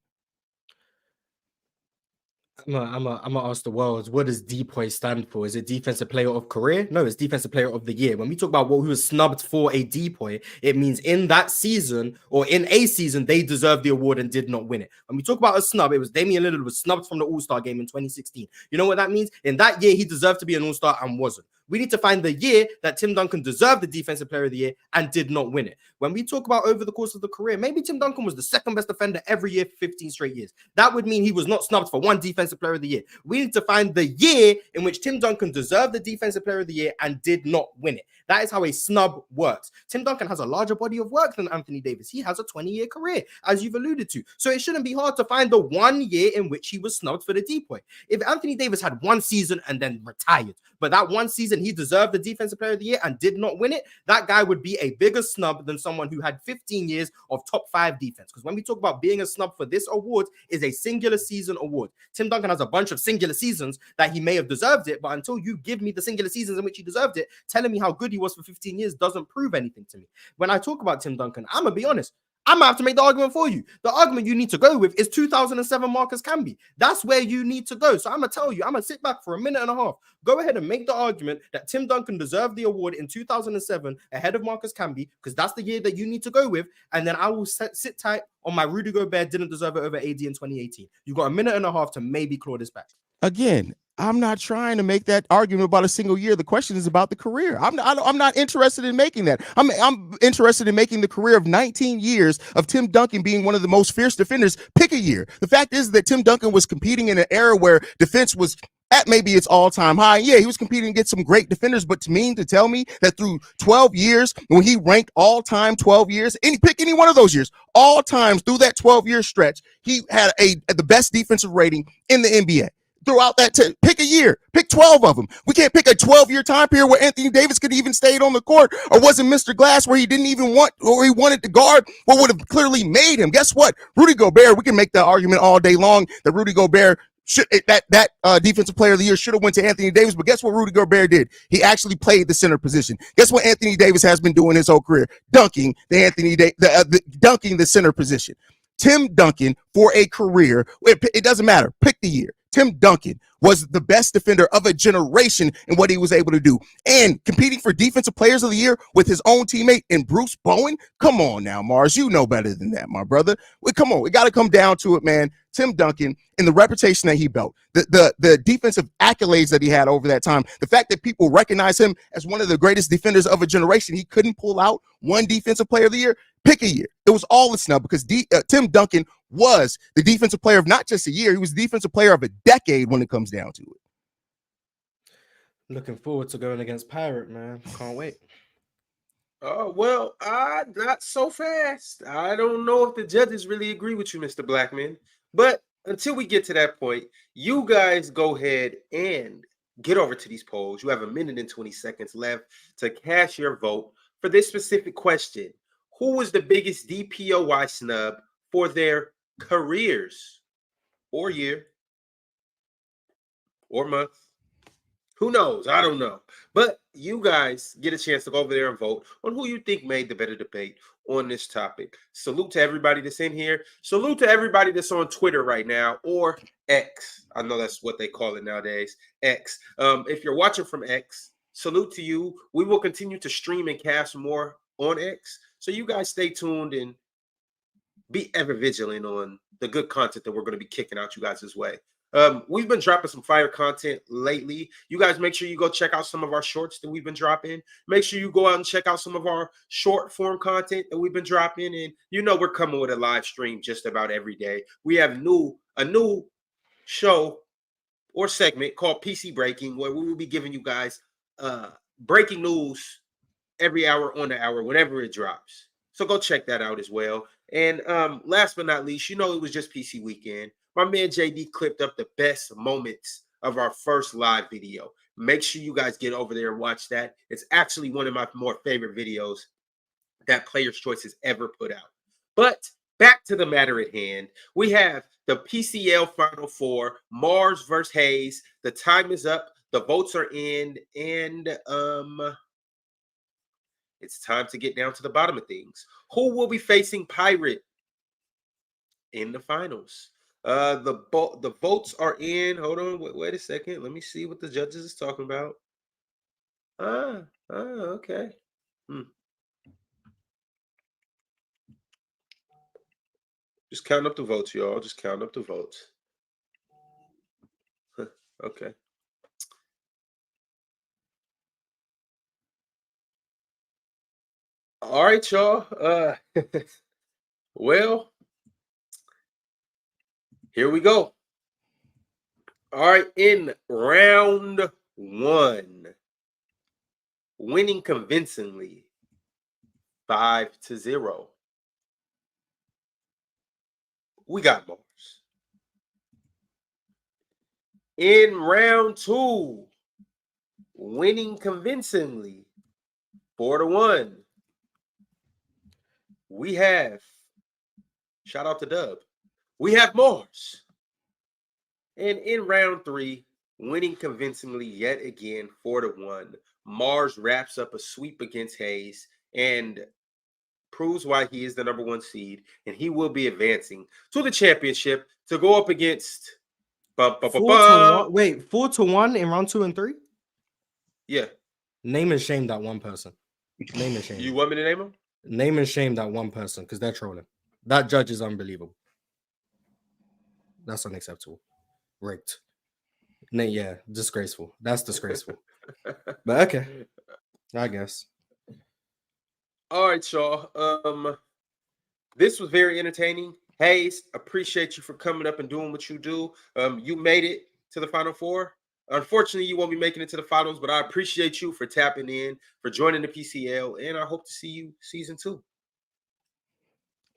S4: I'm gonna ask the world, what does DPOY stand for? Is it Defensive Player of Career? No, it's Defensive Player of the Year. When we talk about who was snubbed for a DPOY, it means in that season or in a season, they deserved the award and did not win it. When we talk about a snub, it was Damian Lillard was snubbed from the All-Star game in 2016. You know what that means? In that year, he deserved to be an All-Star and wasn't. We need to find the year that Tim Duncan deserved the Defensive Player of the Year and did not win it. When we talk about over the course of the career, maybe Tim Duncan was the second best defender every year for 15 straight years. That would mean he was not snubbed for one Defensive Player of the Year. We need to find the year in which Tim Duncan deserved the Defensive Player of the Year and did not win it. That is how a snub works. Tim Duncan has a larger body of work than Anthony Davis. He has a 20-year career, as you've alluded to. So it shouldn't be hard to find the 1 year in which he was snubbed for the DPOY. If Anthony Davis had one season and then retired, but that one season he deserved the Defensive Player of the Year and did not win it, that guy would be a bigger snub than someone who had 15 years of top 5 defense. Because when we talk about being a snub for this award, is a singular season award. Tim Duncan has a bunch of singular seasons that he may have deserved it, but until you give me the singular seasons in which he deserved it, telling me how good he was for 15 years doesn't prove anything to me. When I talk about Tim Duncan, I'm going to be honest. I'm going to have to make the argument for you. The argument you need to go with is 2007 Marcus Camby. That's where you need to go. So I'm going to tell you, I'm going to sit back for a minute and a half. Go ahead and make the argument that Tim Duncan deserved the award in 2007 ahead of Marcus Camby, because that's the year that you need to go with. And then I will sit tight on my Rudy Gobert didn't deserve it over AD in 2018. You've got a minute and a half to maybe claw this back.
S5: Again, I'm not trying to make that argument about a single year. The question is about the career. I'm not interested in making that. I'm interested in making the career of 19 years of Tim Duncan being one of the most fierce defenders. Pick a year. The fact is that Tim Duncan was competing in an era where defense was at maybe its all-time high. Yeah, he was competing against some great defenders, but to tell me that through 12 years, when he ranked all-time 12 years, pick any one of those years, all times through that 12-year stretch, he had the best defensive rating in the NBA. Throughout that, pick a year, pick 12 of them. We can't pick a 12-year time period where Anthony Davis could even stayed on the court, or wasn't Mr. Glass where he didn't even want, or he wanted to guard what would have clearly made him. Guess what? Rudy Gobert, we can make that argument all day long that Rudy Gobert that defensive player of the year should have went to Anthony Davis, but guess what Rudy Gobert did? He actually played the center position. Guess what Anthony Davis has been doing his whole career? Dunking dunking the center position. Tim Duncan, for a career, it doesn't matter. Pick the year. Tim Duncan was the best defender of a generation in what he was able to do. And competing for defensive players of the year with his own teammate in Bruce Bowen? Come on now, Mars. You know better than that, my brother. Come on. We got to come down to it, man. Tim Duncan and the reputation that he built, the defensive accolades that he had over that time, the fact that people recognize him as one of the greatest defenders of a generation. He couldn't pull out one defensive player of the year. Pick a year. It was all a snub because Tim Duncan was the defensive player of not just a year. He was the defensive player of a decade when it comes down to it.
S4: Looking forward to going against Pirate, man. Can't wait.
S1: Oh, well, not so fast. I don't know if the judges really agree with you, Mr. Blackman. But until we get to that point, you guys go ahead and get over to these polls. You have 1 minute and 20 seconds left to cast your vote for this specific question. Who was the biggest DPOY snub for their careers, or year, or month? Who knows? I don't know. But you guys get a chance to go over there and vote on who you think made the better debate on this topic. Salute to everybody that's in here. Salute to everybody that's on Twitter right now, or X. I know that's what they call it nowadays, X. If you're watching from X, salute to you. We will continue to stream and cast more on X. So you guys stay tuned and be ever vigilant on the good content that we're going to be kicking out you guys' way. We've been dropping some fire content lately. You guys make sure you go check out some of our shorts that we've been dropping. Make sure you go out and check out some of our short form content that we've been dropping. And you know we're coming with a live stream just about every day. We have a new show or segment called PC Breaking, where we will be giving you guys breaking news every hour on the hour whenever it drops. So go check that out as well. And last but not least, you know it was just PC weekend. My man JD clipped up the best moments of our first live video. Make sure you guys get over there and watch that. It's actually one of my more favorite videos that Player's Choice has ever put out. But back to the matter at hand. We have the PCL Final Four, Mars versus Hayes. The time is up. The votes are in. And it's time to get down to the bottom of things. Who will be facing Pirate in the finals? The votes are in. Hold on, wait a second. Let me see what the judges is talking about. Okay. Just count up the votes, y'all. Just count up the votes. Okay. All right, y'all. Well, here we go. All right, in round one, winning convincingly 5-0. We got Mars. In round two, winning convincingly 4-1. We have, shout out to Dub, we have Mars. And in round three, winning convincingly yet again 4-1, Mars wraps up a sweep against Hayes and proves why he is the number one seed, and he will be advancing to the championship to go up against
S4: 4-1 in round 2 and 3?
S1: Yeah.
S4: Name and shame that one person. Name and shame.
S1: You want me to name him?
S4: Name and shame that one person because they're trolling. That judge is unbelievable. That's unacceptable. Rigged. Yeah, disgraceful. That's disgraceful. But okay, I guess.
S1: All right, y'all. This was very entertaining. Hayes, appreciate you for coming up and doing what you do. You made it to the Final Four. Unfortunately, you won't be making it to the finals, but I appreciate you for tapping in, for joining the PCL, and I hope to see you season 2.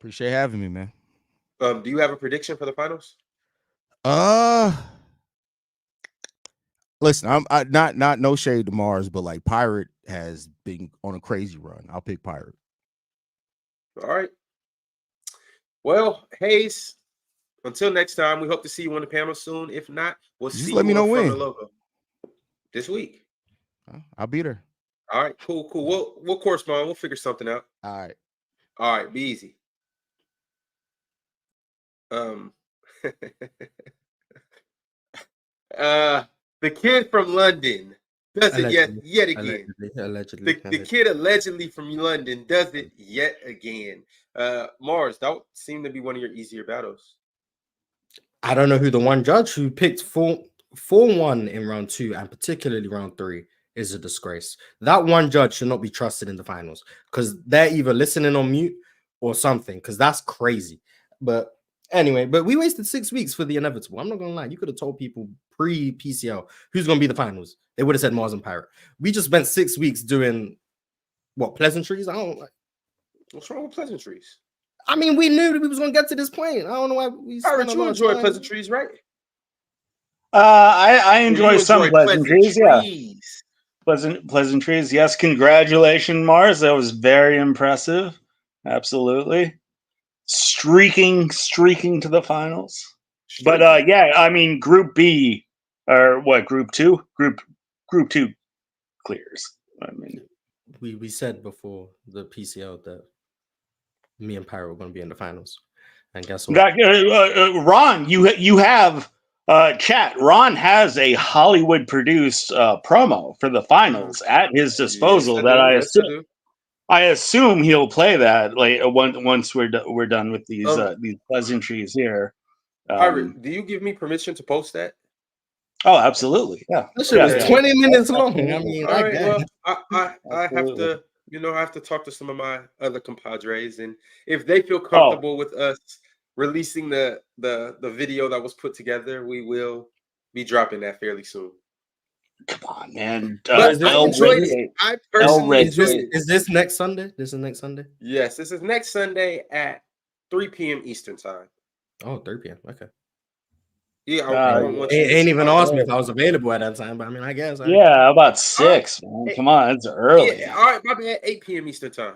S5: Appreciate having me, man.
S1: Do you have a prediction for the finals?
S5: Listen, I'm not no shade to Mars, but like Pirate has been on a crazy run. I'll pick Pirate.
S1: All right. Well, Hayes, until next time, we hope to see you on the panel soon. If not, we'll
S5: Just
S1: see
S5: let
S1: you
S5: me know
S1: in front
S5: when.
S1: of the logo this week.
S5: I'll be there.
S1: All right, cool. We'll correspond. We'll figure something out.
S5: All right.
S1: All right, be easy. The kid from London does it yet again.
S4: Allegedly.
S1: The kid allegedly from London does it yet again. Mars, that would seem to be one of your easier battles.
S4: I don't know who the one judge who picked 4-1 in round 2 and particularly round 3 is a disgrace. That one judge should not be trusted in the finals because they're either listening on mute or something, because that's crazy. But anyway, we wasted 6 weeks for the inevitable. I'm not gonna lie. You could have told people pre-PCL who's gonna be the finals. They would have said Mars and Pirate. We just spent 6 weeks doing what, pleasantries? I don't like.
S1: What's wrong with pleasantries?
S4: I mean, we knew that we was gonna get to this point. I don't know why we
S1: Pirate, you enjoy pleasantries, right?
S2: I enjoy some pleasantries. Yeah, pleasantries. Yes, congratulations, Mars. That was very impressive. Absolutely. Streaking to the finals. But yeah, I mean, Group B or what? Group 2? Group 2 clears. I mean,
S4: we said before the PCL that me and Pyro were going to be in the finals, and guess what?
S2: Ron, you have chat. Ron has a Hollywood produced promo for the finals at his disposal. Yes, I assume he'll play that like once we're done with these pleasantries here.
S1: Pirate, do you give me permission to post that?
S2: Oh, absolutely. Yeah.
S4: That shit was 20 minutes long. I mean,
S1: all right, well, I have to, I have to talk to some of my other compadres, and if they feel comfortable with us releasing the video that was put together, we will be dropping that fairly soon.
S2: Come on, man.
S1: But I enjoyed it. I personally enjoyed it.
S4: Is this next Sunday? This is next Sunday?
S1: Yes, this is next Sunday at 3 p.m. Eastern time.
S4: Oh, 3 p.m. Okay.
S1: Yeah,
S4: ain't even asked me if I was available at that time, but I mean, I guess.
S2: Yeah, about 6, man. Come on, it's early.
S1: Yeah, all right, my bad. 8 p.m. Eastern time.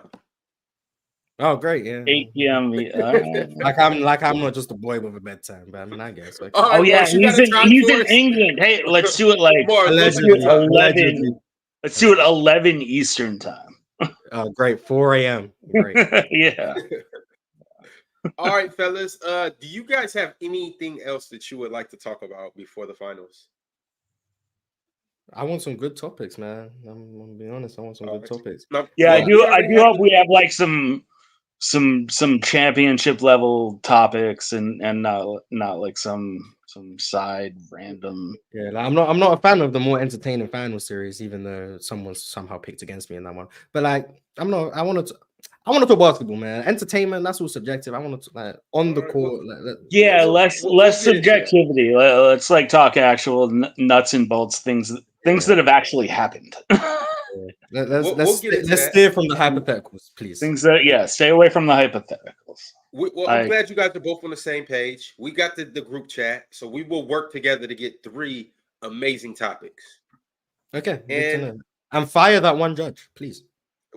S4: Oh, great, yeah.
S2: 8 p.m.
S4: like I'm not just a boy with a bedtime, but I mean, I guess.
S1: Right,
S2: oh yeah, he's in England. Hey, let's do it like allegedly. Let's do it 11 Eastern time.
S4: Oh, great, 4 a.m. Great.
S2: Yeah.
S1: All right, fellas. Do you guys have anything else that you would like to talk about before the finals?
S4: I want some good topics, man. I'm gonna be honest. I want some good topics.
S2: Yeah, I do hope we have like some championship level topics and not like some side random.
S4: Yeah, like, I'm not a fan of the more entertaining final series, even though someone somehow picked against me in that one. But like, I want to talk basketball, man. Entertainment, that's all subjective. I want to like on the court.
S2: Less subjectivity. Let's like talk actual nuts and bolts things that have actually happened.
S4: Let's steer from the hypotheticals, please.
S2: Things that stay away from the hypotheticals.
S1: I'm glad you guys are both on the same page. We got the group chat, so we will work together to get 3 amazing topics.
S4: Okay, and fire that one judge, please.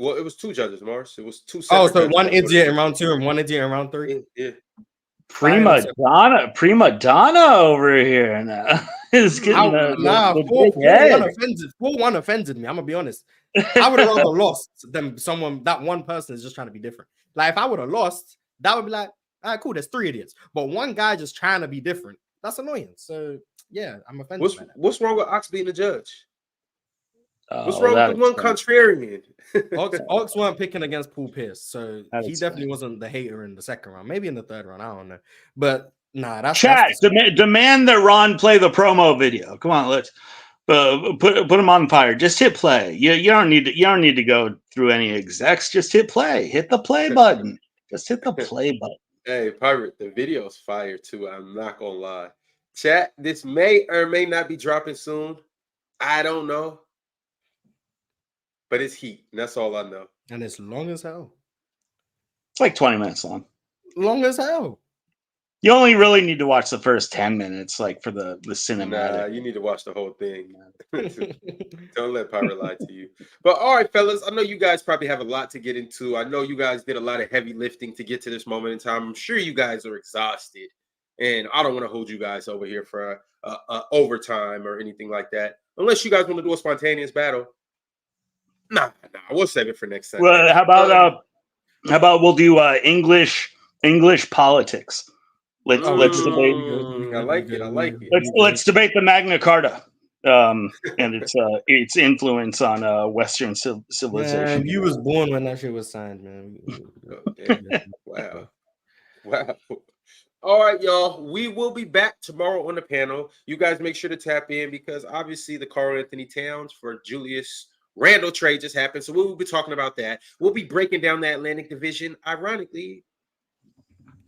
S1: Well, it was 2 judges, Mars. It was 2.
S4: Oh, so one idiot in round 2 and one idiot in round 3.
S1: Yeah.
S2: Prima donna over here now. Is getting
S4: 4-1 offended me. I'm gonna be honest. I would have rather lost than that one person is just trying to be different. Like if I would have lost, that would be like, all right, cool. There's 3 idiots, but one guy just trying to be different. That's annoying. So yeah, I'm offended.
S1: What's wrong with Ox being a judge? What's wrong with the one contrarian?
S4: Ox weren't picking against Paul Pierce, so he definitely wasn't the hater in the second round. Maybe in the third round, I don't know. But Nah, that's
S2: Chat, demand that Ron play the promo video. Come on, let's put him on fire. Just hit play. You don't need to go through any execs. Just hit play. Hit the play button. Just hit the play button.
S1: Hey, Pirate, the video's fire too. I'm not gonna lie. Chat, this may or may not be dropping soon. I don't know. But it's heat. And that's all I know.
S4: and it's long as hell.
S2: It's like 20 minutes long.
S4: Long as hell.
S2: You only really need to watch the first 10 minutes, like for the cinematic.
S1: Nah, you need to watch the whole thing. Don't let Pirate lie to you. But all right, fellas, I know you guys probably have a lot to get into. I know you guys did a lot of heavy lifting to get to this moment in time. I'm sure you guys are exhausted. And I don't want to hold you guys over here for overtime or anything like that. Unless you guys want to do a spontaneous battle. Nah, we'll save it for next Sunday.
S2: Well, how about we'll do English politics? Let's debate.
S1: I like it.
S2: Let's debate the Magna Carta and its influence on Western civilization.
S4: Man, you was born when that shit was signed, man.
S1: Wow. All right, y'all. We will be back tomorrow on the panel. You guys make sure to tap in because obviously the Karl Anthony Towns for Julius Randle trade just happened. So we will be talking about that. We'll be breaking down the Atlantic Division, ironically,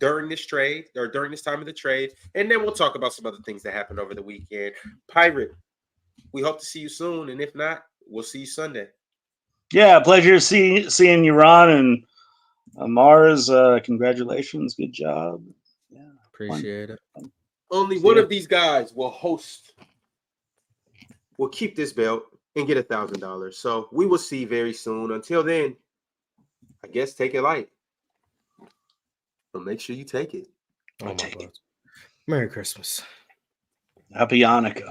S1: during this trade or during this time of the trade. And then we'll talk about some other things that happened over the weekend. Pirate, we hope to see you soon. And if not, we'll see you Sunday.
S2: Yeah, pleasure seeing you, Ron, and Mars. Congratulations. Good job. Yeah,
S4: Appreciate it.
S1: Only one of these guys will keep this belt and get $1,000. So we will see very soon. Until then, I guess take it light. But make sure you take it.
S4: Oh my God. Merry Christmas.
S2: Happy Hanukkah.